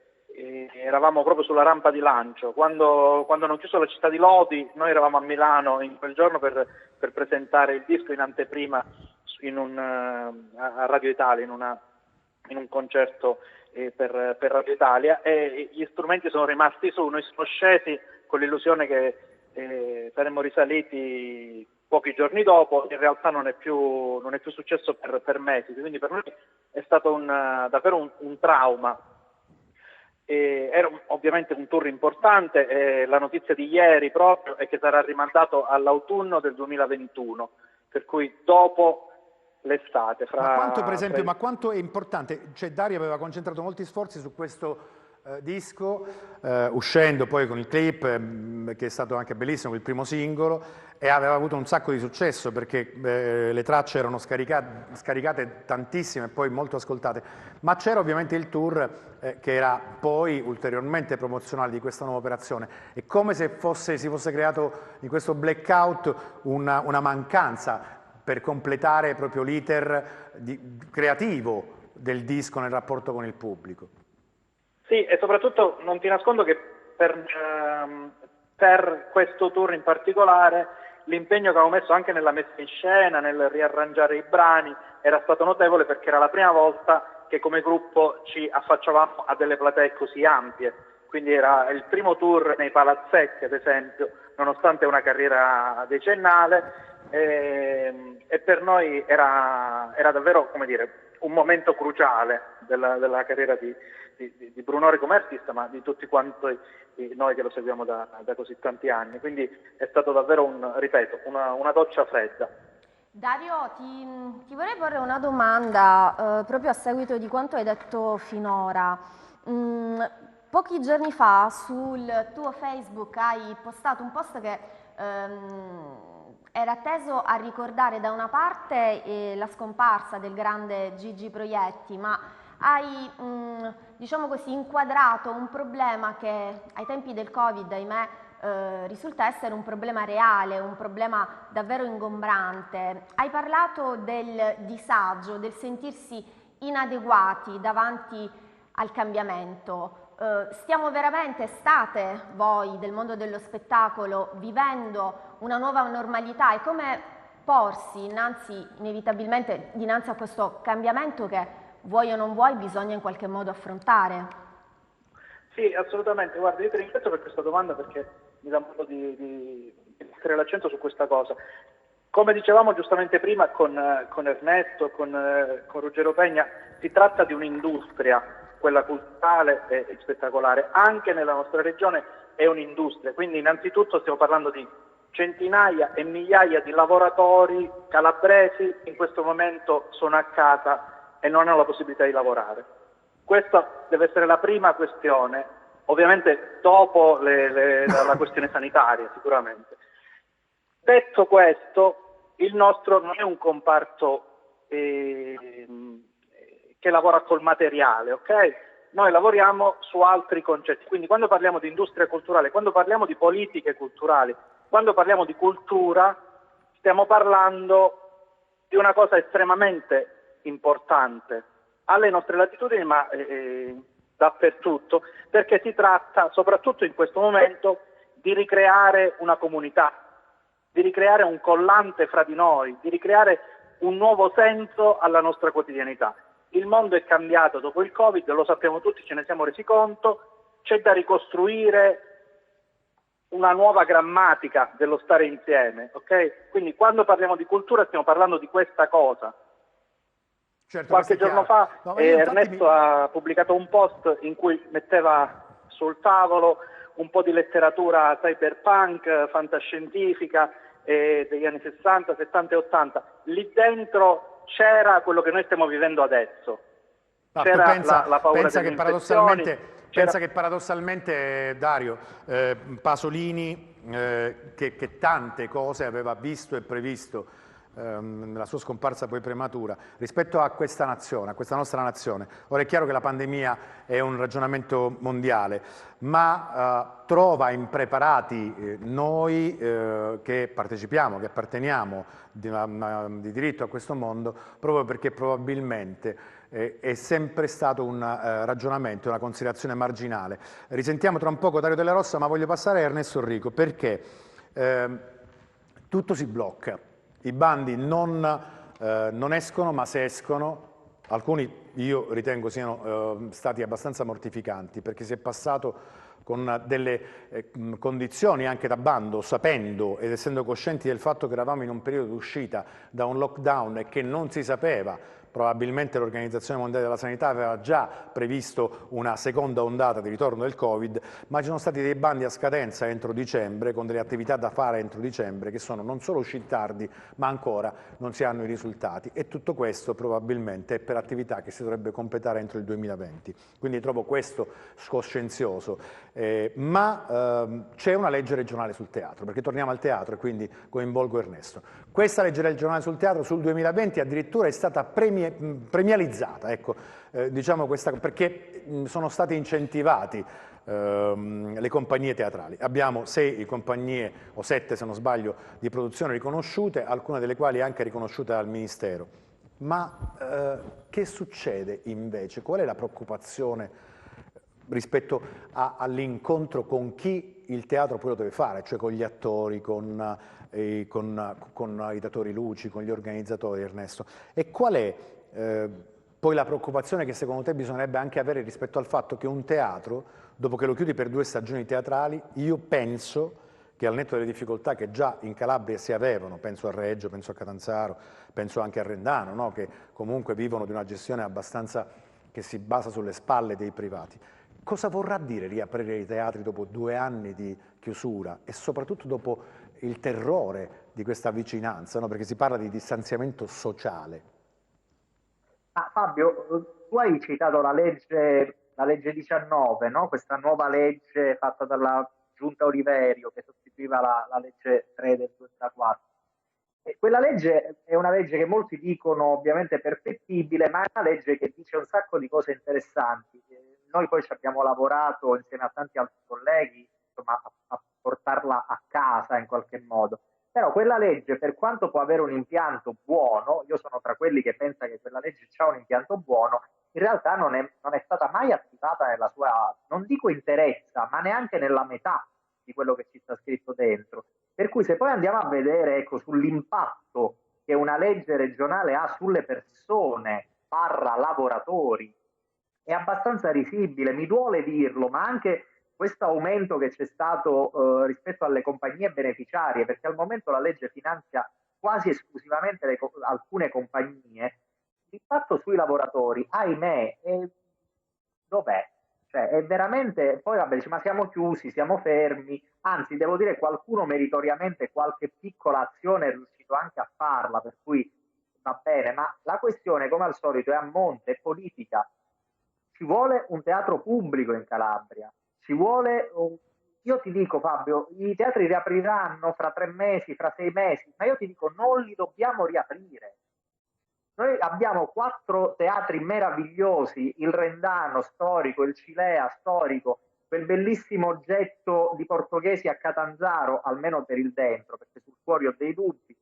eravamo proprio sulla rampa di lancio. Quando hanno chiuso la città di Lodi, noi eravamo a Milano in quel giorno per presentare il disco in anteprima a Radio Italia, in un concerto per Radio Italia, e gli strumenti sono rimasti su. Noi siamo scesi con l'illusione che saremmo risaliti pochi giorni dopo. In realtà non è più successo per mesi, quindi per noi è stato davvero un trauma. Era ovviamente un tour importante, la notizia di ieri proprio è che sarà rimandato all'autunno del 2021, per cui dopo l'estate. Ma quanto, per esempio, ma quanto è importante? Cioè, Dario aveva concentrato molti sforzi su questo disco, uscendo poi con il clip, che è stato anche bellissimo, il primo singolo, e aveva avuto un sacco di successo perché le tracce erano scaricate tantissime e poi molto ascoltate, ma c'era ovviamente il tour che era poi ulteriormente promozionale di questa nuova operazione. È come se si fosse creato in questo blackout una mancanza per completare proprio l'iter creativo del disco nel rapporto con il pubblico. Sì, e soprattutto non ti nascondo che per questo tour in particolare l'impegno che avevo messo anche nella messa in scena, nel riarrangiare i brani, era stato notevole perché era la prima volta che come gruppo ci affacciavamo a delle platee così ampie. Quindi era il primo tour nei palazzetti, ad esempio, nonostante una carriera decennale, e per noi era davvero, come dire, un momento cruciale della carriera di Brunori come artista, ma di tutti quanti noi che lo seguiamo da così tanti anni. Quindi è stato davvero, ripeto, una doccia fredda. Dario, ti vorrei porre una domanda proprio a seguito di quanto hai detto finora. Pochi giorni fa sul tuo Facebook hai postato un post che era teso a ricordare da una parte la scomparsa del grande Gigi Proietti, ma hai, diciamo così, inquadrato un problema che ai tempi del Covid, ahimè, risulta essere un problema reale, un problema davvero ingombrante. Hai parlato del disagio, del sentirsi inadeguati davanti al cambiamento. State voi del mondo dello spettacolo vivendo una nuova normalità, e come porsi inevitabilmente dinanzi a questo cambiamento che vuoi o non vuoi bisogna in qualche modo affrontare? Sì, assolutamente. Guarda, io ti ringrazio per questa domanda perché mi dà modo di mettere l'accento su questa cosa. Come dicevamo giustamente prima con Ernesto, con Ruggero Pegna, si tratta di un'industria, quella culturale e spettacolare. Anche nella nostra regione è un'industria, quindi innanzitutto stiamo parlando di centinaia e migliaia di lavoratori calabresi che in questo momento sono a casa e non hanno la possibilità di lavorare. Questa deve essere la prima questione, ovviamente dopo la questione sanitaria sicuramente. Detto questo, il nostro non è un comparto che lavora col materiale, ok? Noi lavoriamo su altri concetti, quindi quando parliamo di industria culturale, quando parliamo di politiche culturali, quando parliamo di cultura, stiamo parlando di una cosa estremamente importante alle nostre latitudini, ma dappertutto, perché si tratta, soprattutto in questo momento, di ricreare una comunità, di ricreare un collante fra di noi, di ricreare un nuovo senso alla nostra quotidianità. Il mondo è cambiato dopo il Covid, lo sappiamo tutti, ce ne siamo resi conto, c'è da ricostruire una nuova grammatica dello stare insieme, ok? Quindi quando parliamo di cultura stiamo parlando di questa cosa. Certo, qualche giorno fa Ernesto ha pubblicato un post in cui metteva sul tavolo un po' di letteratura cyberpunk, fantascienzifica degli anni 60, 70 e 80. Lì dentro c'era quello che noi stiamo vivendo adesso. C'era la paura delle infezioni. Pensa che paradossalmente Dario Pasolini, che tante cose aveva visto e previsto nella sua scomparsa poi prematura, rispetto a questa nazione, a questa nostra nazione. Ora è chiaro che la pandemia è un ragionamento mondiale, ma trova impreparati noi che partecipiamo, che apparteniamo di diritto a questo mondo, proprio perché probabilmente è sempre stato un ragionamento, una considerazione marginale. Risentiamo tra un poco Dario Della Rossa, ma voglio passare a Ernesto Enrico, perché tutto si blocca. I bandi non escono, ma se escono, alcuni io ritengo siano stati abbastanza mortificanti, perché si è passato con delle condizioni anche da bando, sapendo ed essendo coscienti del fatto che eravamo in un periodo di uscita da un lockdown e che non si sapeva probabilmente l'Organizzazione Mondiale della Sanità aveva già previsto una seconda ondata di ritorno del Covid, ma ci sono stati dei bandi a scadenza entro dicembre, con delle attività da fare entro dicembre, che sono non solo usciti tardi, ma ancora non si hanno i risultati. E tutto questo probabilmente è per attività che si dovrebbe completare entro il 2020. Quindi trovo questo scoscienzioso. Ma c'è una legge regionale sul teatro, perché torniamo al teatro e quindi coinvolgo Ernesto. Questa legge regionale sul teatro sul 2020 addirittura è stata premializzata, ecco, diciamo questa, perché sono state incentivati le compagnie teatrali. Abbiamo 6 compagnie, o 7 se non sbaglio, di produzione riconosciute, alcune delle quali anche riconosciute dal Ministero. Ma che succede invece? Qual è la preoccupazione rispetto all'incontro con chi il teatro poi lo deve fare, cioè con gli attori, con i datori luci, con gli organizzatori, Ernesto? E qual è poi la preoccupazione che secondo te bisognerebbe anche avere rispetto al fatto che un teatro, dopo che lo chiudi per 2 stagioni teatrali, io penso che al netto delle difficoltà che già in Calabria si avevano, penso a Reggio, penso a Catanzaro, penso anche a Rendano, no? Che comunque vivono di una gestione abbastanza che si basa sulle spalle dei privati. Cosa vorrà dire riaprire i teatri dopo 2 anni di chiusura e soprattutto dopo il terrore di questa vicinanza, no? Perché si parla di distanziamento sociale. Fabio, tu hai citato la legge 19, no? Questa nuova legge fatta dalla Giunta Oliverio che sostituiva la legge 3 del 2004. E quella legge è una legge che molti dicono ovviamente perfettibile, ma è una legge che dice un sacco di cose interessanti. Noi poi ci abbiamo lavorato insieme a tanti altri colleghi, insomma, a portarla a casa in qualche modo. Però quella legge, per quanto può avere un impianto buono, io sono tra quelli che pensa che quella legge ha un impianto buono, in realtà non è stata mai attivata nella sua, non dico interezza, ma neanche nella metà di quello che ci sta scritto dentro. Per cui se poi andiamo a vedere, ecco, sull'impatto che una legge regionale ha sulle persone / lavoratori, è abbastanza risibile, mi duole dirlo, ma anche questo aumento che c'è stato rispetto alle compagnie beneficiarie, perché al momento la legge finanzia quasi esclusivamente alcune compagnie, l'impatto sui lavoratori, ahimè, dov'è? Cioè, è veramente, poi vabbè, dice, ma siamo chiusi, siamo fermi, anzi devo dire qualcuno meritoriamente qualche piccola azione è riuscito anche a farla, per cui va bene, ma la questione come al solito è a monte, è politica. Ci vuole un teatro pubblico in Calabria, ci vuole io ti dico Fabio, i teatri riapriranno fra 3 mesi, fra 6 mesi, ma io ti dico non li dobbiamo riaprire. Noi abbiamo 4 teatri meravigliosi, il Rendano storico, il Cilea storico, quel bellissimo oggetto di Portoghesi a Catanzaro, almeno per il dentro, perché sul fuori ho dei dubbi,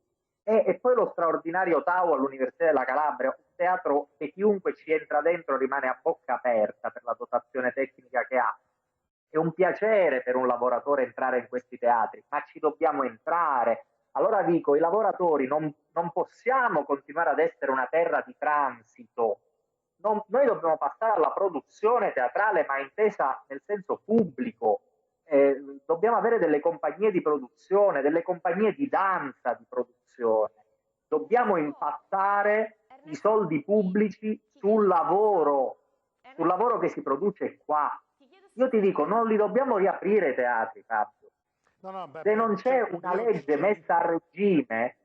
e poi lo straordinario Tau all'Università della Calabria, un teatro che chiunque ci entra dentro rimane a bocca aperta per la dotazione tecnica che ha. È un piacere per un lavoratore entrare in questi teatri, ma ci dobbiamo entrare. Allora dico, i lavoratori non possiamo continuare ad essere una terra di transito. Noi dobbiamo passare alla produzione teatrale, ma intesa nel senso pubblico. Dobbiamo avere delle compagnie di produzione, delle compagnie di danza di produzione. Dobbiamo impattare i soldi pubblici sul lavoro che si produce qua. Io ti dico, non li dobbiamo riaprire i teatri, Fabio. Se non c'è una legge messa a regime,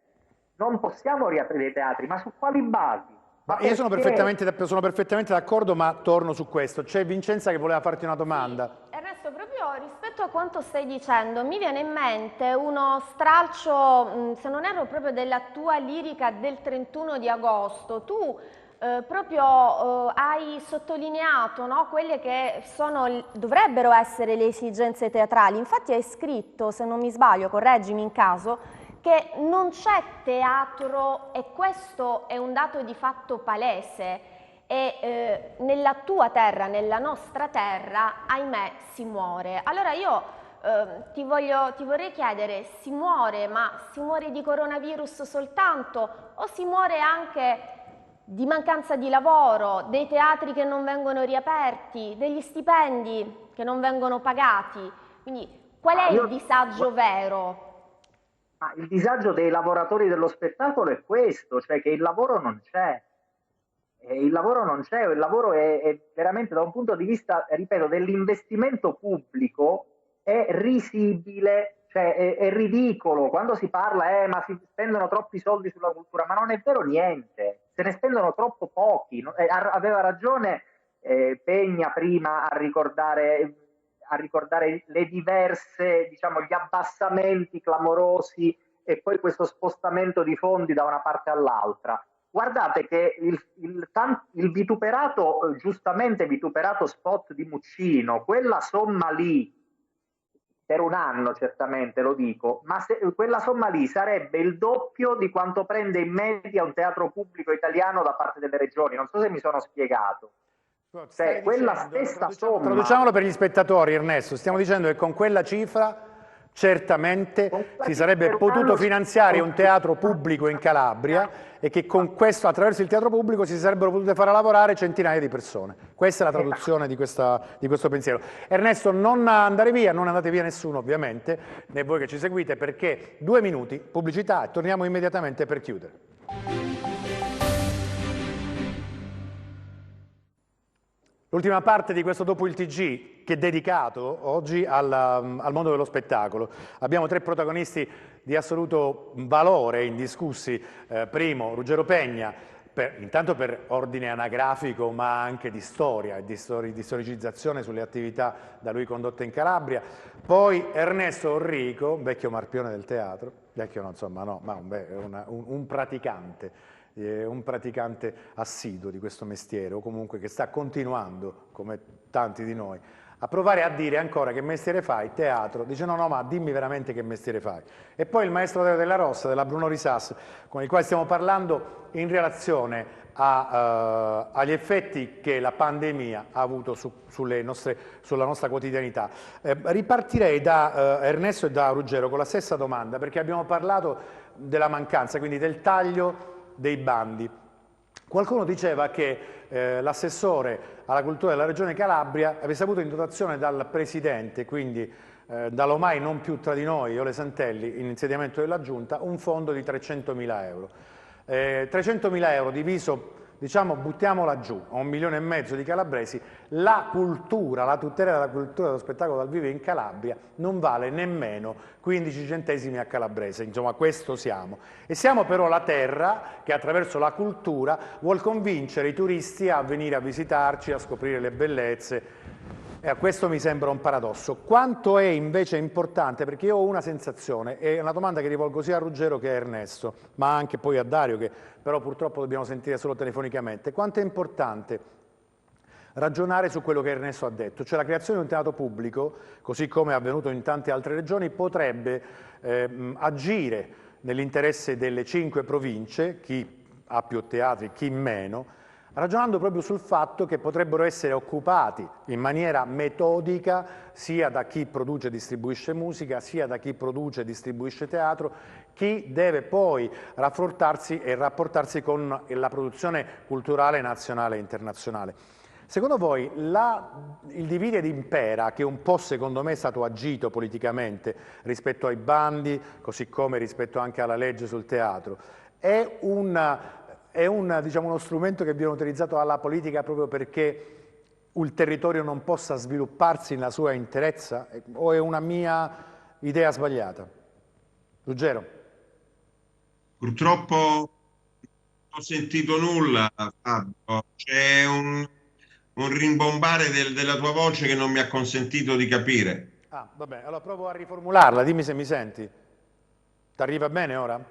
non possiamo riaprire i teatri, ma su quali basi? Ma io sono perfettamente d'accordo, ma torno su questo. C'è Vincenza che voleva farti una domanda. Sì, Ernesto, proprio rispetto a quanto stai dicendo, mi viene in mente uno stralcio, se non erro proprio della tua lirica del 31 di agosto. Tu proprio hai sottolineato, no, quelle che dovrebbero essere le esigenze teatrali. Infatti hai scritto, se non mi sbaglio, correggimi in caso, che non c'è teatro, e questo è un dato di fatto palese, e nella tua terra, nella nostra terra, ahimè, si muore. Allora io ti vorrei chiedere, si muore, ma si muore di coronavirus soltanto o si muore anche di mancanza di lavoro, dei teatri che non vengono riaperti, degli stipendi che non vengono pagati? Quindi qual è il disagio vero? Il disagio dei lavoratori dello spettacolo è questo, cioè che il lavoro non c'è. il lavoro non c'è, il lavoro è veramente, da un punto di vista, ripeto, dell'investimento pubblico, è risibile, cioè è ridicolo quando si parla, ma si spendono troppi soldi sulla cultura, ma non è vero niente, se ne spendono troppo pochi. Aveva ragione Pegna prima a ricordare le diverse, diciamo, gli abbassamenti clamorosi e poi questo spostamento di fondi da una parte all'altra. Guardate che il vituperato, giustamente vituperato spot di Muccino, quella somma lì, per un anno certamente lo dico, ma quella somma lì sarebbe il doppio di quanto prende in media un teatro pubblico italiano da parte delle regioni. Non so se mi sono spiegato. Cioè, quella stessa somma... Traduciamolo per gli spettatori, Ernesto. Stiamo dicendo che con quella cifra certamente si sarebbe potuto finanziare un teatro pubblico in Calabria e che con questo, attraverso il teatro pubblico, si sarebbero potute fare lavorare centinaia di persone. Questa è la traduzione di questo pensiero. Ernesto, non andare via, non andate via nessuno ovviamente, né voi che ci seguite, perché 2 minuti, pubblicità, e torniamo immediatamente per chiudere. L'ultima parte di questo Dopo il TG, che è dedicato oggi al mondo dello spettacolo. Abbiamo 3 protagonisti di assoluto valore indiscussi. Primo, Ruggero Pegna, intanto per ordine anagrafico ma anche di storia e di storicizzazione sulle attività da lui condotte in Calabria. Poi Ernesto Orrico, vecchio marpione del teatro, vecchio no, insomma no, ma un praticante. Un praticante assiduo di questo mestiere, o comunque che sta continuando, come tanti di noi, a provare a dire ancora che mestiere fai, teatro, dice no, ma dimmi veramente che mestiere fai. E poi il maestro della Rossa, della Bruno Risas, con il quale stiamo parlando in relazione agli effetti che la pandemia ha avuto sulla nostra quotidianità. Ripartirei da Ernesto e da Ruggero con la stessa domanda, perché abbiamo parlato della mancanza, quindi del taglio dei bandi. Qualcuno diceva che l'assessore alla cultura della Regione Calabria avesse avuto in dotazione dal Presidente, quindi dall'omai non più tra di noi, Ole Santelli, in insediamento della Giunta, un fondo di 300.000 euro. 300.000 euro diviso, diciamo, buttiamola giù, a 1,5 milioni di calabresi, la cultura, la tutela della cultura dello spettacolo dal vivo in Calabria non vale nemmeno 15 centesimi a calabrese, insomma questo siamo. E siamo però la terra che attraverso la cultura vuol convincere i turisti a venire a visitarci, a scoprire le bellezze. E a questo mi sembra un paradosso. Quanto è invece importante, perché io ho una sensazione, è una domanda che rivolgo sia a Ruggero che a Ernesto, ma anche poi a Dario, che però purtroppo dobbiamo sentire solo telefonicamente, quanto è importante ragionare su quello che Ernesto ha detto, cioè la creazione di un teatro pubblico, così come è avvenuto in tante altre regioni, potrebbe agire nell'interesse delle 5 province, chi ha più teatri, chi meno, ragionando proprio sul fatto che potrebbero essere occupati in maniera metodica sia da chi produce e distribuisce musica, sia da chi produce e distribuisce teatro, chi deve poi raffrontarsi e rapportarsi con la produzione culturale nazionale e internazionale. Secondo voi il divide ed impera, che un po' secondo me è stato agito politicamente rispetto ai bandi, così come rispetto anche alla legge sul teatro, è diciamo, uno strumento che viene utilizzato dalla politica proprio perché il territorio non possa svilupparsi nella sua interezza? O è una mia idea sbagliata? Ruggero? Purtroppo non ho sentito nulla, Fabio. C'è un rimbombare della tua voce che non mi ha consentito di capire. Ah, vabbè, allora provo a riformularla, dimmi se mi senti. Ti arriva bene ora?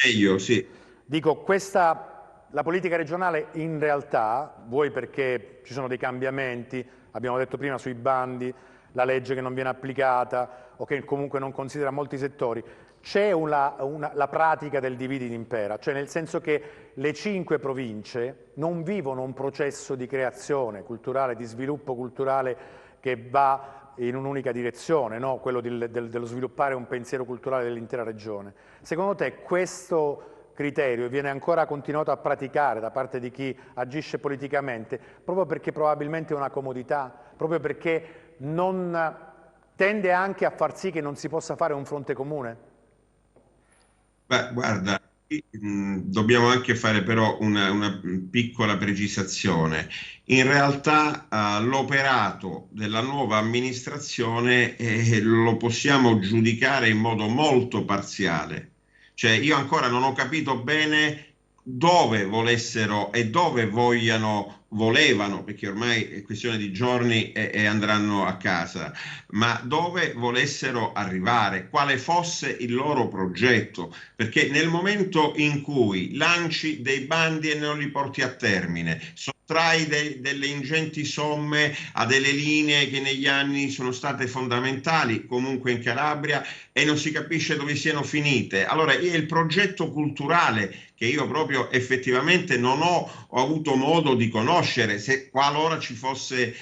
Meglio, sì. Dico, la politica regionale in realtà, vuoi perché ci sono dei cambiamenti, abbiamo detto prima sui bandi, la legge che non viene applicata o che comunque non considera molti settori, c'è la pratica del divide ed impera, cioè nel senso che le 5 province non vivono un processo di creazione culturale, di sviluppo culturale che va in un'unica direzione, no? Quello dello sviluppare un pensiero culturale dell'intera regione. Secondo te questo criterio viene ancora continuato a praticare da parte di chi agisce politicamente, proprio perché probabilmente è una comodità, proprio perché non tende anche a far sì che non si possa fare un fronte comune? Beh, guarda, dobbiamo anche fare però una piccola precisazione. In realtà l'operato della nuova amministrazione lo possiamo giudicare in modo molto parziale. Cioè io ancora non ho capito bene dove volessero e dove volevano, perché ormai è questione di giorni e andranno a casa, ma dove volessero arrivare, quale fosse il loro progetto, perché nel momento in cui lanci dei bandi e non li porti a termine, sottrai delle ingenti somme a delle linee che negli anni sono state fondamentali, comunque in Calabria, e non si capisce dove siano finite, allora è il progetto culturale che io proprio effettivamente non ho avuto modo di conoscere, se qualora ci fosse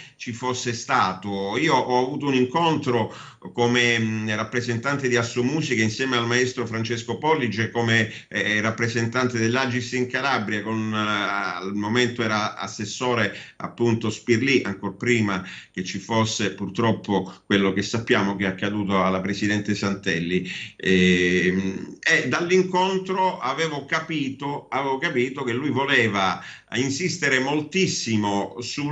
stato. Io ho avuto un incontro come rappresentante di Assomusica insieme al maestro Francesco Pollige, come rappresentante dell'Agis in Calabria, al momento era assessore appunto Spirlì, ancora prima che ci fosse purtroppo quello che sappiamo che è accaduto alla presidente Santelli, e dall'incontro avevo capito che lui voleva insistere moltissimo sui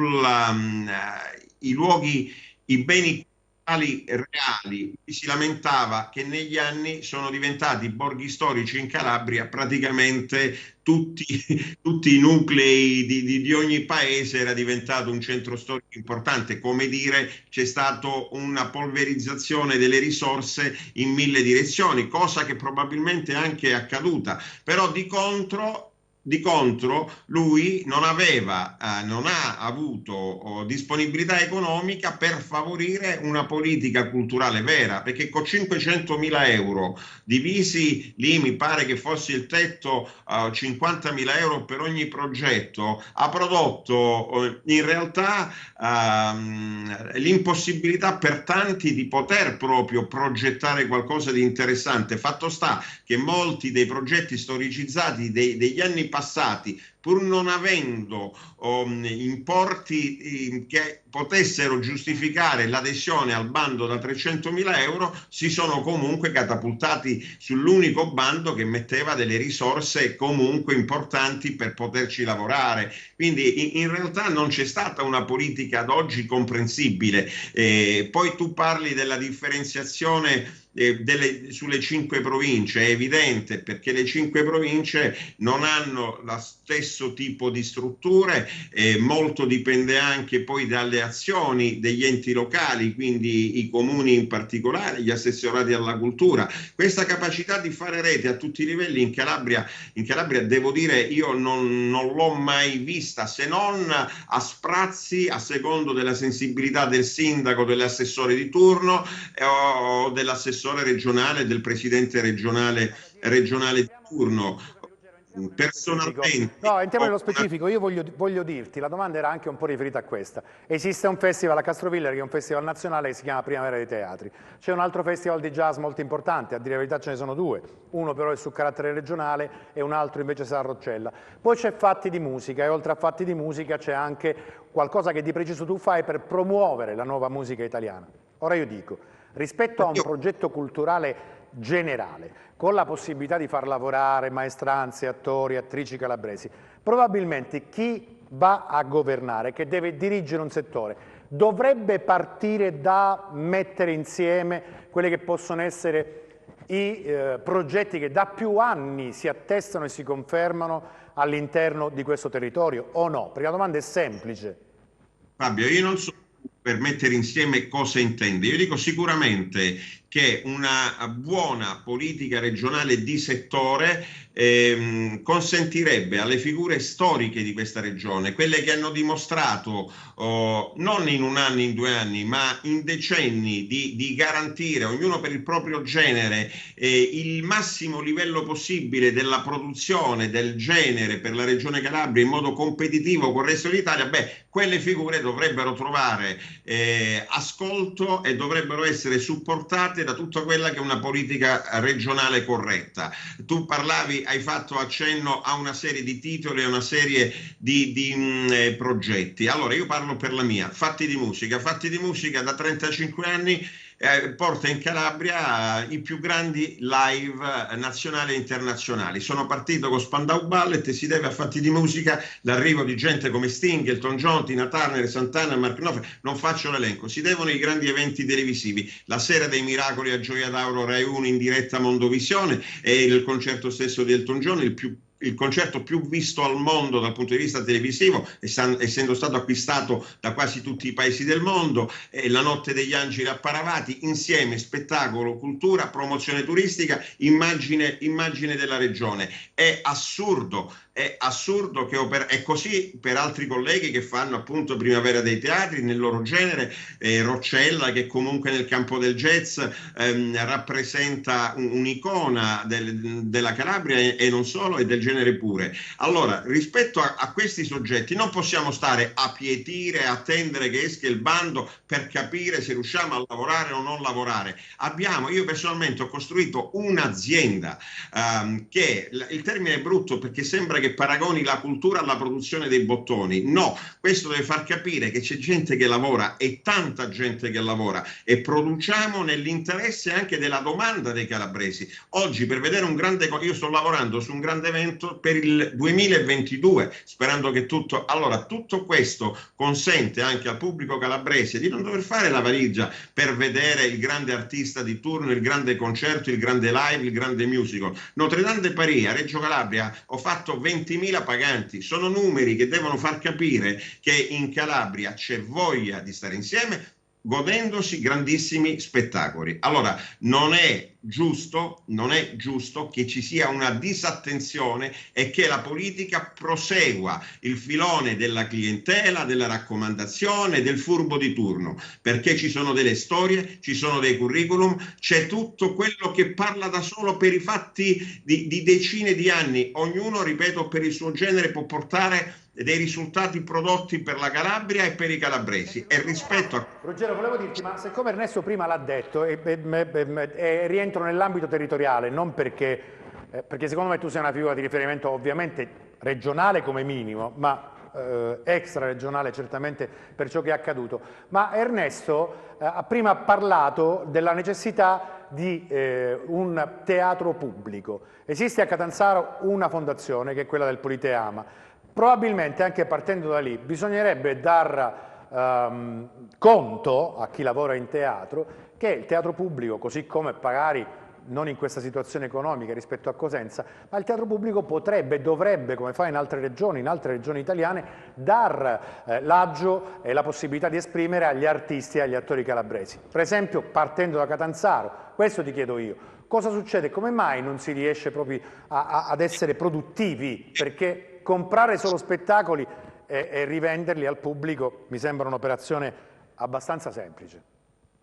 luoghi, i beni culturali reali. Si lamentava che negli anni sono diventati borghi storici in Calabria praticamente tutti i nuclei di ogni paese, era diventato un centro storico importante, come dire c'è stata una polverizzazione delle risorse in 1000 direzioni, cosa che probabilmente anche è accaduta, però di contro lui non ha avuto disponibilità economica per favorire una politica culturale vera, perché con 500.000 euro divisi lì, mi pare che fosse il tetto, 50.000 euro per ogni progetto, ha prodotto in realtà l'impossibilità per tanti di poter proprio progettare qualcosa di interessante. Fatto sta che molti dei progetti storicizzati degli anni passati, pur non avendo importi che potessero giustificare l'adesione al bando da 300.000 euro, si sono comunque catapultati sull'unico bando che metteva delle risorse comunque importanti per poterci lavorare. Quindi in realtà non c'è stata una politica ad oggi comprensibile. Poi tu parli della differenziazione sulle 5 province, è evidente, perché le 5 province non hanno lo stesso tipo di strutture, molto dipende anche poi dalle azioni degli enti locali, quindi i comuni in particolare, gli assessorati alla cultura. Questa capacità di fare rete a tutti i livelli in Calabria devo dire io non l'ho mai vista, se non a sprazzi, a secondo della sensibilità del sindaco, dell'assessore di turno o dell'assessore regionale, del presidente regionale di turno. Personalmente, no, entriamo nello specifico. Io voglio dirti, la domanda era anche un po' riferita a questa. Esiste un festival a Castrovillari che è un festival nazionale che si chiama Primavera dei Teatri. C'è un altro festival di jazz molto importante, a dire la verità ce ne sono due, uno però è su carattere regionale e un altro invece sarà a Roccella. Poi c'è Fatti di Musica, e oltre a Fatti di Musica c'è anche qualcosa che di preciso tu fai per promuovere la nuova musica italiana. Ora io dico, rispetto a un progetto culturale generale, con la possibilità di far lavorare maestranze, attori, attrici calabresi, probabilmente chi va a governare, che deve dirigere un settore, dovrebbe partire da mettere insieme quelli che possono essere i progetti che da più anni si attestano e si confermano all'interno di questo territorio, o no? Perché la domanda è semplice. Fabio, io non so per mettere insieme cosa intende. Io dico sicuramente che una buona politica regionale di settore consentirebbe alle figure storiche di questa regione, quelle che hanno dimostrato non in un anno, in 2 anni, ma in decenni di garantire, ognuno per il proprio genere, il massimo livello possibile della produzione del genere per la regione Calabria in modo competitivo con il resto d'Italia. Beh, quelle figure dovrebbero trovare ascolto e dovrebbero essere supportate da tutta quella che è una politica regionale corretta. Tu hai fatto accenno a una serie di titoli, a una serie di progetti. Allora io parlo per la mia, Fatti di Musica da 35 anni porta in Calabria i più grandi live nazionali e internazionali. Sono partito con Spandau Ballet e si deve a fatti di musica l'arrivo di gente come Sting, Elton John, Tina Turner, Santana, Mark Knopfler, non faccio l'elenco. Si devono i grandi eventi televisivi, la Sera dei Miracoli a Gioia Tauro Rai 1 in diretta a Mondovisione e il concerto stesso di Elton John, il concerto più visto al mondo dal punto di vista televisivo, essendo stato acquistato da quasi tutti i paesi del mondo, la Notte degli Angeli a Paravati, insieme spettacolo, cultura, promozione turistica, immagine della regione. È assurdo che è così per altri colleghi che fanno appunto Primavera dei Teatri nel loro genere, Roccella che comunque nel campo del jazz rappresenta un'icona della Calabria e non solo, e del genere pure. Allora, rispetto a questi soggetti non possiamo stare a pietire, attendere che esca il bando per capire se riusciamo a lavorare o non lavorare. Io personalmente ho costruito un'azienda che, il termine è brutto perché sembra che paragoni la cultura alla produzione dei bottoni. No, questo deve far capire che c'è gente che lavora e tanta gente che lavora e produciamo nell'interesse anche della domanda dei calabresi. Oggi per vedere io sto lavorando su un grande evento per il 2022, sperando che tutto questo consente anche al pubblico calabrese di non dover fare la valigia per vedere il grande artista di turno, il grande concerto, il grande live, il grande musical. Notre Dame de Paris a Reggio Calabria ho fatto 20.000 paganti, sono numeri che devono far capire che in Calabria c'è voglia di stare insieme godendosi grandissimi spettacoli. Allora non è giusto che ci sia una disattenzione e che la politica prosegua il filone della clientela, della raccomandazione, del furbo di turno, perché ci sono delle storie, ci sono dei curriculum, c'è tutto quello che parla da solo per i fatti di decine di anni. Ognuno, ripeto, per il suo genere può portare dei risultati prodotti per la Calabria e per i calabresi. E rispetto a... Ruggero, volevo dirti, ma siccome Ernesto prima l'ha detto, rientro nell'ambito territoriale, non perché secondo me tu sei una figura di riferimento ovviamente regionale come minimo, ma extra regionale certamente per ciò che è accaduto. Ma Ernesto ha prima parlato della necessità di un teatro pubblico. Esiste a Catanzaro una fondazione che è quella del Politeama. Probabilmente anche partendo da lì bisognerebbe dar conto a chi lavora in teatro che il teatro pubblico, così come magari non in questa situazione economica rispetto a Cosenza, ma il teatro pubblico potrebbe e dovrebbe, come fa in altre regioni italiane, dar l'agio e la possibilità di esprimere agli artisti e agli attori calabresi. Per esempio, partendo da Catanzaro, questo ti chiedo io, cosa succede? Come mai non si riesce proprio ad essere produttivi? Perché comprare solo spettacoli e rivenderli al pubblico mi sembra un'operazione abbastanza semplice.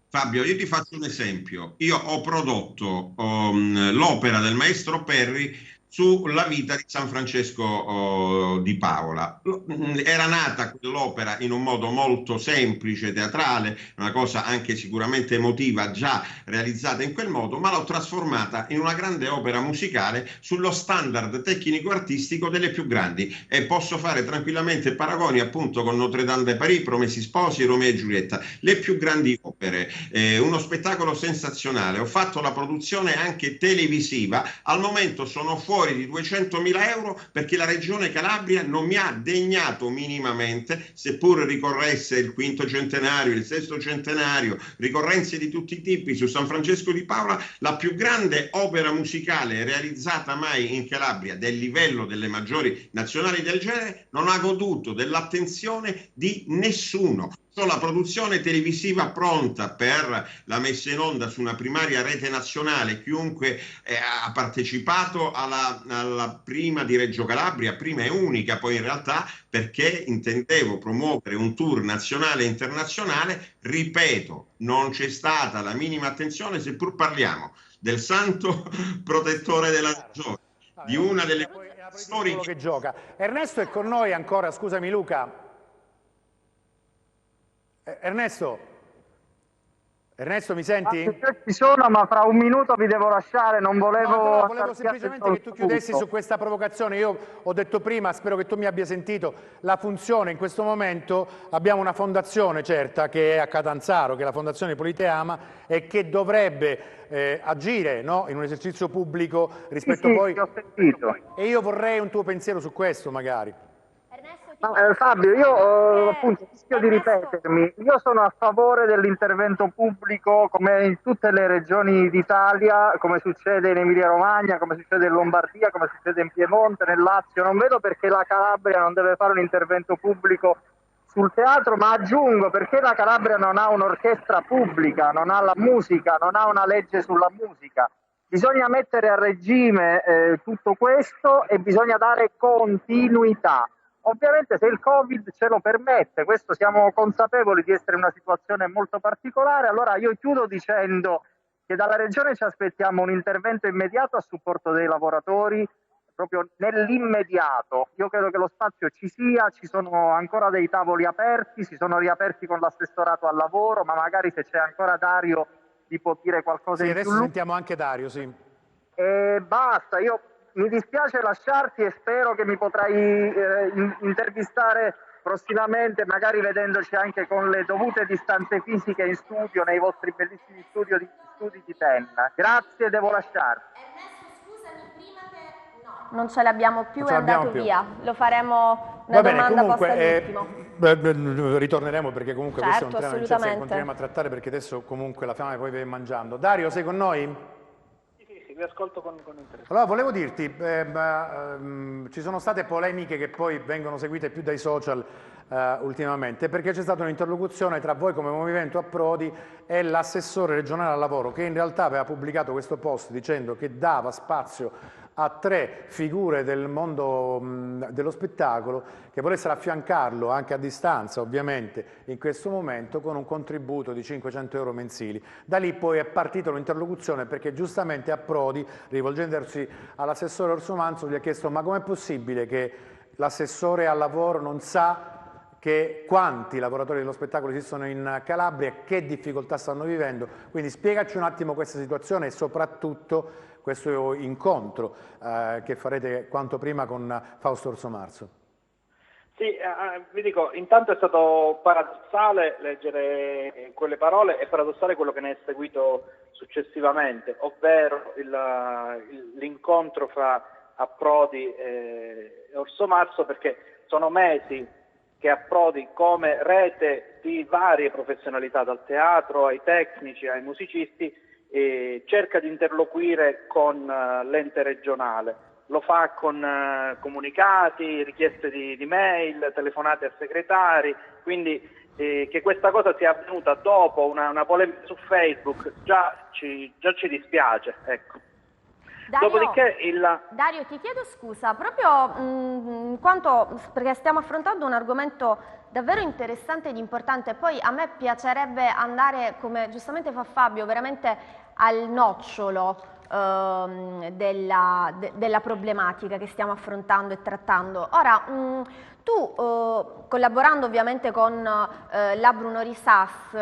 Fabio, io ti faccio un esempio. Io ho prodotto l'opera del maestro Perri sulla vita di San Francesco di Paola. Era nata quell'opera in un modo molto semplice, teatrale, una cosa anche sicuramente emotiva, già realizzata in quel modo, ma l'ho trasformata in una grande opera musicale sullo standard tecnico-artistico delle più grandi e posso fare tranquillamente paragoni appunto con Notre Dame de Paris, Promessi Sposi, Romeo e Giulietta, le più grandi opere, uno spettacolo sensazionale. Ho fatto la produzione anche televisiva, al momento sono fuori di 200.000 euro perché la Regione Calabria non mi ha degnato minimamente, seppur ricorresse il quinto centenario, il sesto centenario, ricorrenze di tutti i tipi su San Francesco di Paola, la più grande opera musicale realizzata mai in Calabria del livello delle maggiori nazionali del genere, non ha goduto dell'attenzione di nessuno. La produzione televisiva pronta per la messa in onda su una primaria rete nazionale, chiunque ha partecipato alla prima di Reggio Calabria, prima e unica poi in realtà, perché intendevo promuovere un tour nazionale e internazionale, ripeto, non c'è stata la minima attenzione, seppur parliamo del santo protettore della regione, di una delle storie che gioca. Ernesto è con noi ancora, scusami Luca. Ernesto, Ernesto, mi senti? Io ci sono, ma fra un minuto vi devo lasciare, non volevo... No, volevo semplicemente che tu chiudessi su questa provocazione. Io ho detto prima, spero che tu mi abbia sentito, la funzione in questo momento, abbiamo una fondazione certa che è a Catanzaro, che è la Fondazione Politeama, e che dovrebbe agire, no? In un esercizio pubblico rispetto Sì, poi... ho sentito. E io vorrei un tuo pensiero su questo magari. Fabio, io appunto rischio di ripetermi, io sono a favore dell'intervento pubblico come in tutte le regioni d'Italia, come succede in Emilia-Romagna, come succede in Lombardia, come succede in Piemonte, nel Lazio. Non vedo perché la Calabria non deve fare un intervento pubblico sul teatro, ma aggiungo perché la Calabria non ha un'orchestra pubblica, non ha la musica, non ha una legge sulla musica. Bisogna mettere a regime tutto questo e bisogna dare continuità. Ovviamente se il Covid ce lo permette, questo siamo consapevoli di essere in una situazione molto particolare, allora io chiudo dicendo che dalla Regione ci aspettiamo un intervento immediato a supporto dei lavoratori, proprio nell'immediato. Io credo che lo spazio ci sia, ci sono ancora dei tavoli aperti, si sono riaperti con l'assessorato al lavoro, ma magari se c'è ancora Dario vi può dire qualcosa Sì, in più. adesso sentiamo anche Dario, sì. E basta, io mi dispiace lasciarti e spero che mi potrai intervistare prossimamente, magari vedendoci anche con le dovute distanze fisiche in studio, nei vostri bellissimi studi di TEN. Grazie, devo lasciarti. Ernesto, scusami, prima che... No, non ce l'abbiamo più, è andato via. Lo faremo una Va bene, domanda comunque, posta all'ultimo. ritorneremo perché comunque Certo, questo è un tema che continuiamo a trattare perché adesso comunque la fame poi viene mangiando. Dario, sei con noi? Vi ascolto con interesse. Allora, volevo dirti, ci sono state polemiche che poi vengono seguite più dai social ultimamente, perché c'è stata un'interlocuzione tra voi come Movimento Approdi e l'assessore regionale al lavoro, che in realtà aveva pubblicato questo post dicendo che dava spazio a 3 figure del mondo dello spettacolo che volessero affiancarlo anche a distanza, ovviamente, in questo momento con un contributo di 500 euro mensili. Da lì poi è partita un'interlocuzione perché giustamente Approdi, rivolgendosi all'assessore Orsomanzo, gli ha chiesto: ma com'è possibile che l'assessore al lavoro non sa che quanti lavoratori dello spettacolo esistono in Calabria e che difficoltà stanno vivendo? Quindi spiegaci un attimo questa situazione e soprattutto questo incontro che farete quanto prima con Fausto Orsomarzo. Sì, vi dico, intanto è stato paradossale leggere quelle parole e paradossale quello che ne è seguito successivamente, ovvero l'incontro fra Approdi e Orsomarzo, perché sono mesi che Approdi, come rete di varie professionalità, dal teatro ai tecnici ai musicisti, cerca di interloquire con l'ente regionale. Lo fa con comunicati, richieste di mail, telefonate a segretari, quindi che questa cosa sia avvenuta dopo una polemica su Facebook già ci dispiace, ecco. Dario, Dopodiché Dario, ti chiedo scusa, proprio in quanto, perché stiamo affrontando un argomento davvero interessante ed importante, poi a me piacerebbe andare, come giustamente fa Fabio, veramente al nocciolo della problematica che stiamo affrontando e trattando. Ora, tu, collaborando ovviamente con la Bruno Risas,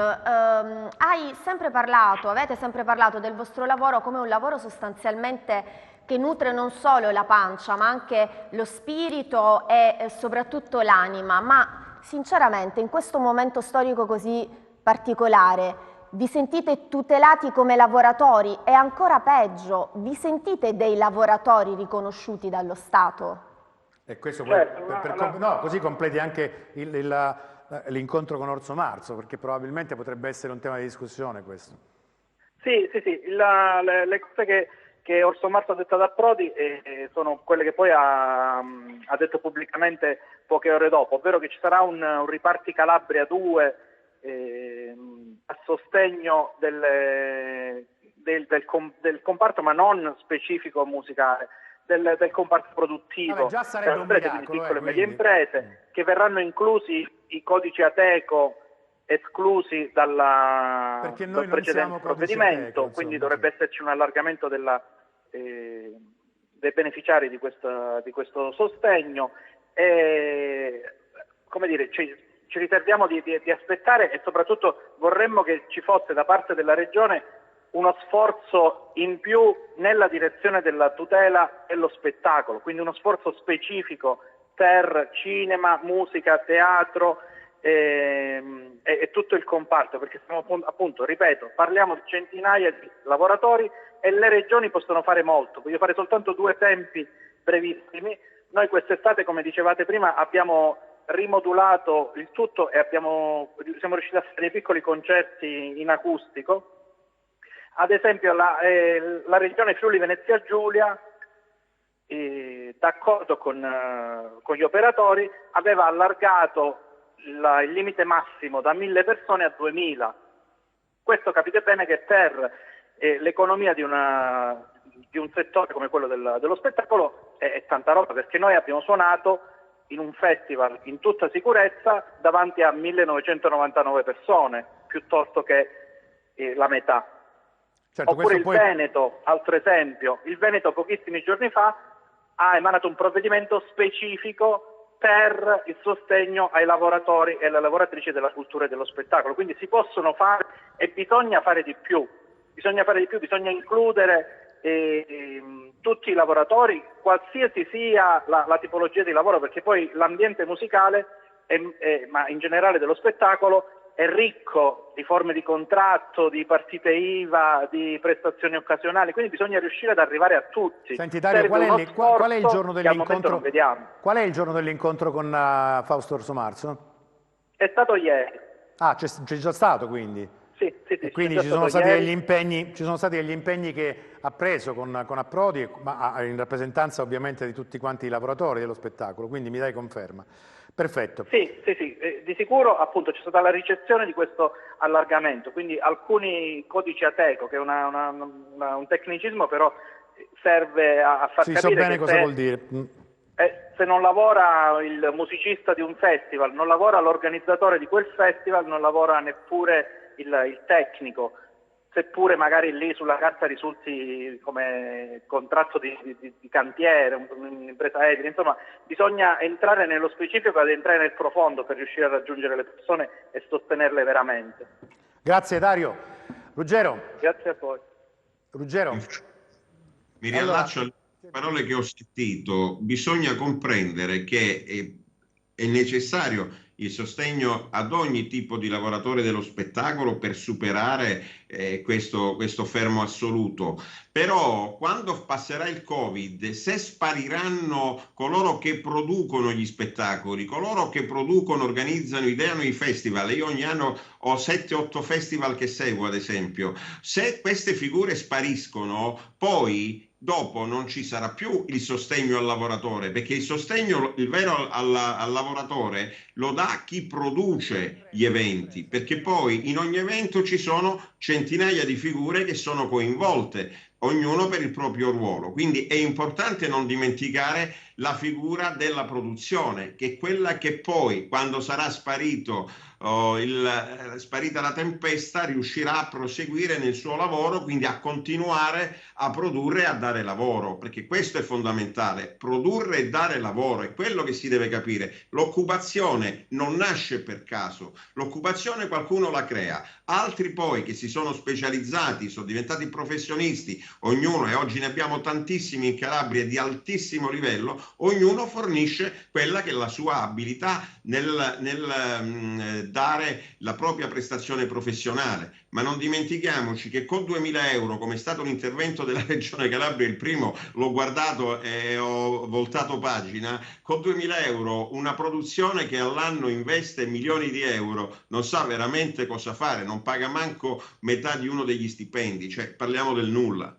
avete sempre parlato del vostro lavoro come un lavoro sostanzialmente che nutre non solo la pancia, ma anche lo spirito e soprattutto l'anima. Ma sinceramente, in questo momento storico così particolare, vi sentite tutelati come lavoratori e ancora peggio, vi sentite dei lavoratori riconosciuti dallo Stato? E questo certo, no, così completi anche l'incontro con Orsomarzo, perché probabilmente potrebbe essere un tema di discussione questo. Sì, le cose che Orsomarzo ha detto ad Approdi sono quelle che poi ha detto pubblicamente poche ore dopo, ovvero che ci sarà un Riparti Calabria 2 a sostegno del comparto, ma non specifico musicale, del comparto produttivo, già sarebbe un miracolo, quindi piccole e medie imprese, che verranno inclusi i codici Ateco esclusi dal precedente provvedimento, Ateco, quindi insomma, dovrebbe esserci un allargamento dei beneficiari di questo sostegno e, come dire, ci ci riserviamo di aspettare, e soprattutto vorremmo che ci fosse da parte della Regione uno sforzo in più nella direzione della tutela dello spettacolo, quindi uno sforzo specifico per cinema, musica, teatro e tutto il comparto, perché stiamo appunto, ripeto, parliamo di centinaia di lavoratori e le regioni possono fare molto. Voglio fare soltanto 2 esempi brevissimi. Noi quest'estate, come dicevate prima, abbiamo rimodulato il tutto e siamo riusciti a fare dei piccoli concerti in acustico. Ad esempio la regione Friuli Venezia Giulia, d'accordo con gli operatori, aveva allargato il limite massimo da 1000 persone a 2000. Questo capite bene che per l'economia di un settore come quello dello spettacolo è tanta roba, perché noi abbiamo suonato in un festival in tutta sicurezza davanti a 1999 persone, piuttosto che la metà. Certo, Oppure il poi... Veneto, altro esempio, il Veneto pochissimi giorni fa ha emanato un provvedimento specifico per il sostegno ai lavoratori e alle lavoratrici della cultura e dello spettacolo. Quindi si possono fare e bisogna fare di più, bisogna includere tutti i lavoratori, qualsiasi sia la tipologia di lavoro, perché poi l'ambiente musicale, ma in generale dello spettacolo, è ricco di forme di contratto, di partite IVA, di prestazioni occasionali, quindi bisogna riuscire ad arrivare a tutti. Senti Dario, qual è il giorno dell'incontro? Qual è il giorno dell'incontro con Fausto Orsomarzo? È stato ieri. Ah, c'è già stato quindi? Sì, quindi ci sono stati degli impegni che ha preso con Approdi, ma in rappresentanza ovviamente di tutti quanti i lavoratori dello spettacolo, quindi mi dai conferma. Perfetto. Sì, di sicuro appunto c'è stata la ricezione di questo allargamento, quindi alcuni codici Ateco, che è un tecnicismo, però serve a far capire so bene che cosa vuol dire. Se non lavora il musicista di un festival, non lavora l'organizzatore di quel festival, non lavora neppure il tecnico, seppure magari lì sulla carta risulti come contratto di cantiere, un'impresa edile. Insomma, bisogna entrare nello specifico ed entrare nel profondo per riuscire a raggiungere le persone e sostenerle veramente. Grazie Dario. Ruggero. Grazie a voi. Ruggero. Mi riallaccio alle parole che ho sentito. Bisogna comprendere che è necessario il sostegno ad ogni tipo di lavoratore dello spettacolo per superare questo fermo assoluto. Però quando passerà il Covid, se spariranno coloro che producono gli spettacoli, coloro che producono, organizzano, ideano i festival, io ogni anno ho 7-8 festival che seguo ad esempio, se queste figure spariscono, poi dopo non ci sarà più il sostegno al lavoratore, perché il sostegno, il vero al lavoratore, lo dà chi produce gli eventi, perché poi in ogni evento ci sono centinaia di figure che sono coinvolte, ognuno per il proprio ruolo. Quindi è importante non dimenticare la figura della produzione, che è quella che poi, quando sarà sparita la tempesta, riuscirà a proseguire nel suo lavoro, quindi a continuare a produrre e a dare lavoro, perché questo è fondamentale, produrre e dare lavoro, è quello che si deve capire. L'occupazione non nasce per caso, l'occupazione qualcuno la crea, altri poi che si sono specializzati, sono diventati professionisti, ognuno, e oggi ne abbiamo tantissimi in Calabria di altissimo livello, ognuno fornisce quella che è la sua abilità nel dare la propria prestazione professionale. Ma non dimentichiamoci che con 2000 euro, come è stato l'intervento della Regione Calabria, il primo l'ho guardato e ho voltato pagina, con 2000 euro una produzione che all'anno investe milioni di euro non sa veramente cosa fare, non paga manco metà di uno degli stipendi, cioè parliamo del nulla.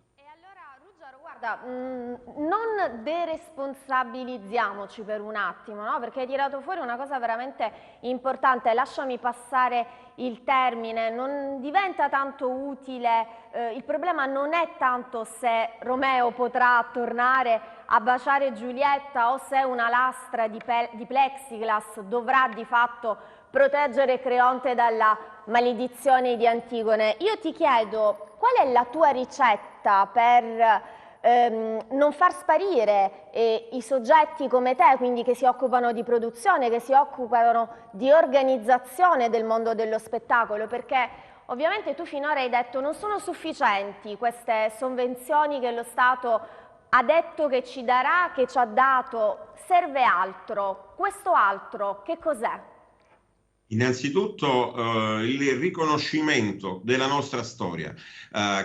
Guarda, non deresponsabilizziamoci per un attimo, no? Perché hai tirato fuori una cosa veramente importante, lasciami passare il termine, non diventa tanto utile, il problema non è tanto se Romeo potrà tornare a baciare Giulietta o se una lastra di plexiglass dovrà di fatto proteggere Creonte dalla maledizione di Antigone. Io ti chiedo, qual è la tua ricetta per non far sparire i soggetti come te, quindi che si occupano di produzione, che si occupano di organizzazione del mondo dello spettacolo, perché ovviamente tu finora hai detto non sono sufficienti queste sovvenzioni che lo Stato ha detto che ci darà, che ci ha dato, serve altro. Questo altro che cos'è? Innanzitutto il riconoscimento della nostra storia.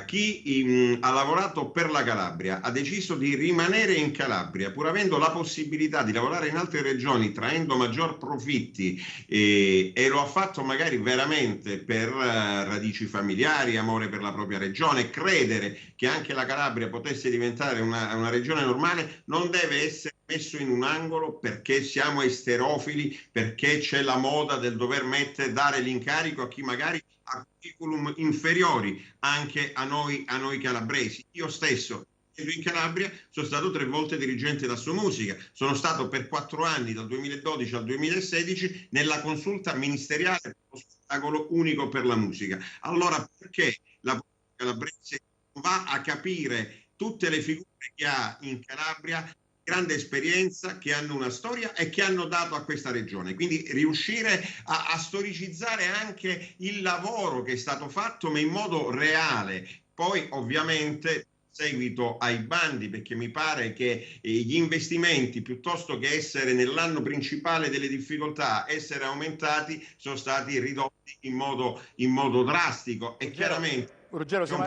Chi ha lavorato per la Calabria ha deciso di rimanere in Calabria, pur avendo la possibilità di lavorare in altre regioni, traendo maggior profitti, e lo ha fatto magari veramente per radici familiari, amore per la propria regione, credere che anche la Calabria potesse diventare una regione normale, non deve essere messo in un angolo perché siamo esterofili, perché c'è la moda del dover dare l'incarico a chi magari ha curriculum inferiori anche a noi calabresi. Io stesso in Calabria sono stato 3 volte dirigente d'Assumusica, sono stato per 4 anni, dal 2012 al 2016, nella consulta ministeriale per lo spettacolo unico per la musica. Allora perché la politica calabrese va a capire tutte le figure che ha in Calabria, grande esperienza, che hanno una storia e che hanno dato a questa regione, quindi riuscire a storicizzare anche il lavoro che è stato fatto, ma in modo reale. Poi ovviamente seguito ai bandi, perché mi pare che gli investimenti, piuttosto che essere nell'anno principale delle difficoltà, essere aumentati, sono stati ridotti in modo drastico e chiaramente. Ruggero, siamo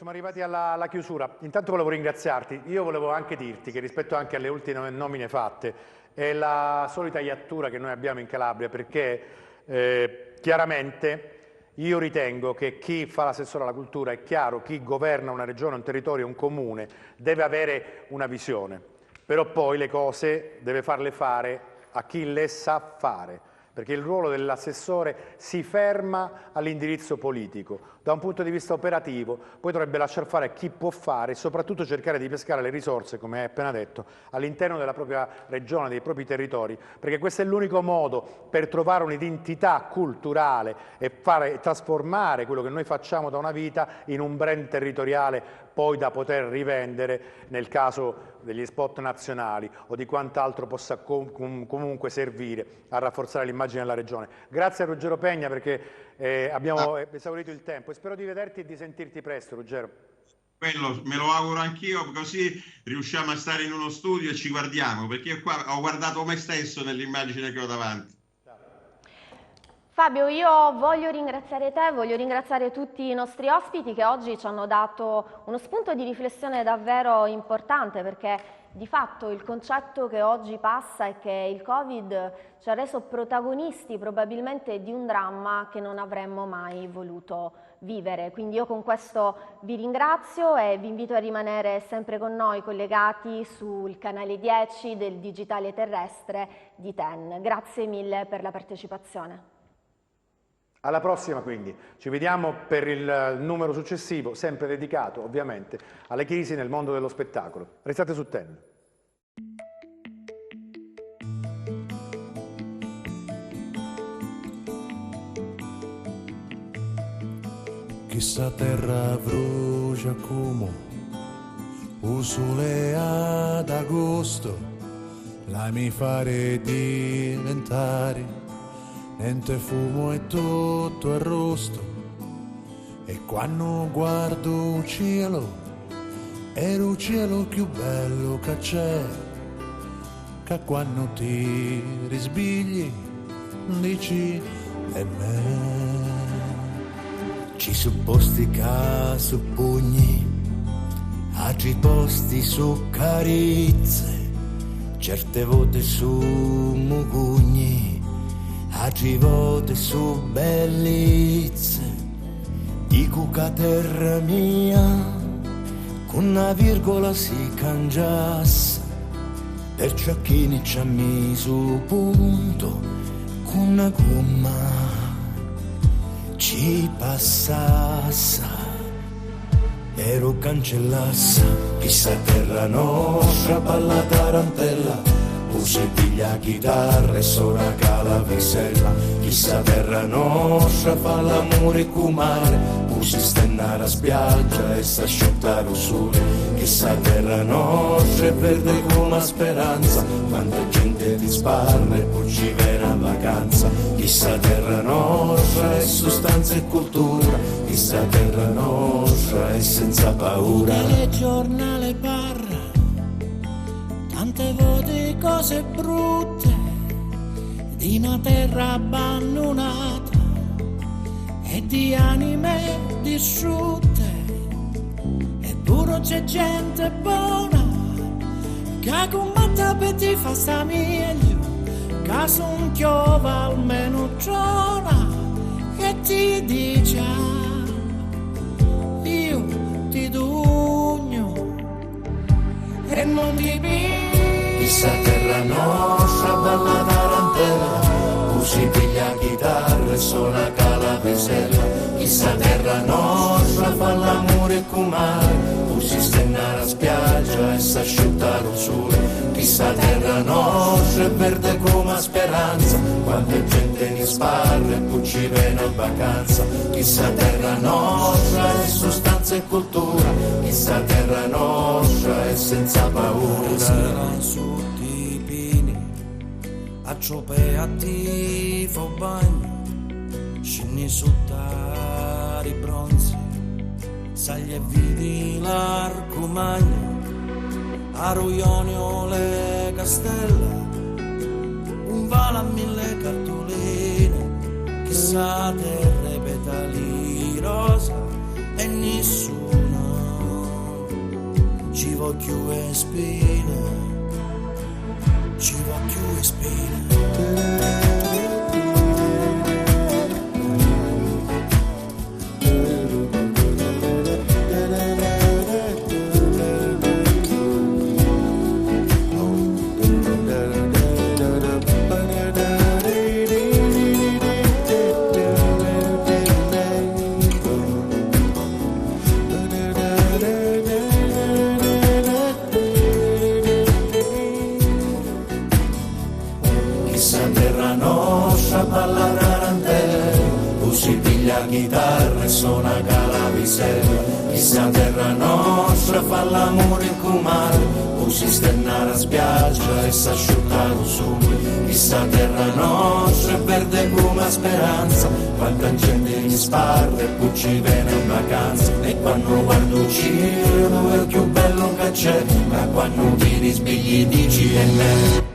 arrivati alla chiusura. Intanto volevo ringraziarti. Io volevo anche dirti che rispetto anche alle ultime nomine fatte è la solita iattura che noi abbiamo in Calabria, perché chiaramente io ritengo che chi fa l'assessore alla cultura, è chiaro, chi governa una regione, un territorio, un comune, deve avere una visione, però poi le cose deve farle fare a chi le sa fare, perché il ruolo dell'assessore si ferma all'indirizzo politico. Da un punto di vista operativo poi dovrebbe lasciar fare a chi può fare e soprattutto cercare di pescare le risorse, come hai appena detto, all'interno della propria regione, dei propri territori, perché questo è l'unico modo per trovare un'identità culturale e trasformare quello che noi facciamo da una vita in un brand territoriale poi da poter rivendere nel caso degli spot nazionali o di quant'altro possa comunque servire a rafforzare l'immagine della regione. Grazie a Ruggero Pegna, perché abbiamo esaurito il tempo e spero di vederti e di sentirti presto, Ruggero. Quello me lo auguro anch'io, così riusciamo a stare in uno studio e ci guardiamo, perché io qua ho guardato me stesso nell'immagine che ho davanti. Fabio, io voglio ringraziare te, voglio ringraziare tutti i nostri ospiti che oggi ci hanno dato uno spunto di riflessione davvero importante, perché di fatto il concetto che oggi passa è che il Covid ci ha reso protagonisti probabilmente di un dramma che non avremmo mai voluto vivere. Quindi io con questo vi ringrazio e vi invito a rimanere sempre con noi collegati sul canale 10 del Digitale Terrestre di TEN. Grazie mille per la partecipazione. Alla prossima quindi, ci vediamo per il numero successivo, sempre dedicato ovviamente alle crisi nel mondo dello spettacolo. Restate su TEN. Chissà terra brucia come un sole ad agosto, la mi fare diventare niente fumo e tutto arrosto. E quando guardo il cielo, è il cielo più bello che c'è, che quando ti risbigli dici è me. Ci sono posti che su pugni, altri posti su carezze, certe volte su mugugni, altri volte su bellezze. Dico che terra mia con una virgola si cangiasse, perciò chi ne ci ha messo punto con una gomma ci passasse, ero cancellasse. Chissà terra nostra balla tarantella, se piglia chitarra e suona calavessella. Chissà terra nostra fa l'amore con mare, si stenna la spiaggia e s'asciutta lo sole, chissà terra nostra e verde come speranza, quanta gente ti sparla e poi ci viene a vacanza, chissà terra nostra è sostanza e cultura, chissà terra nostra è senza paura. Telegiornale parla, tante volte cose brutte, di una terra abbandonata e di anime distrutte, eppure c'è gente buona che combatte per ti fa sta meglio, che son chiova almeno giorna e ti dice io ti dugno e non ti pigli. Chissà terra nostra balla tarantella, si piglia chitarra e suona calavesella, chissà terra nostra fa l'amore con mare, si stenna la spiaggia e s'asciutta lo sole, chissà terra nostra è verde come speranza, quanta gente ne sparra e poi ci viene a vacanza, chissà terra nostra è sostanza e cultura, chissà terra nostra è senza paura. A ciopè a ti fa bagno, scendi sotto i bronzi, sagli e vidi l'arco magno, a Roionio le castella, un vale a 1000 cartoline, chissà terre petali rosa e nessuno ci voglio e spine. Ci va più e spina. Chitarra e suona calavesella, chissà terra nostra fa l'amore con mare, poi si stenna la spiaggia e s'asciutta lo sole, chissà terra nostra è verde come speranza, quanta gente mi sparra e poi ci viene in vacanza, e quando guardo il cielo è il più bello che c'è, ma quando ti risvegli dici è me.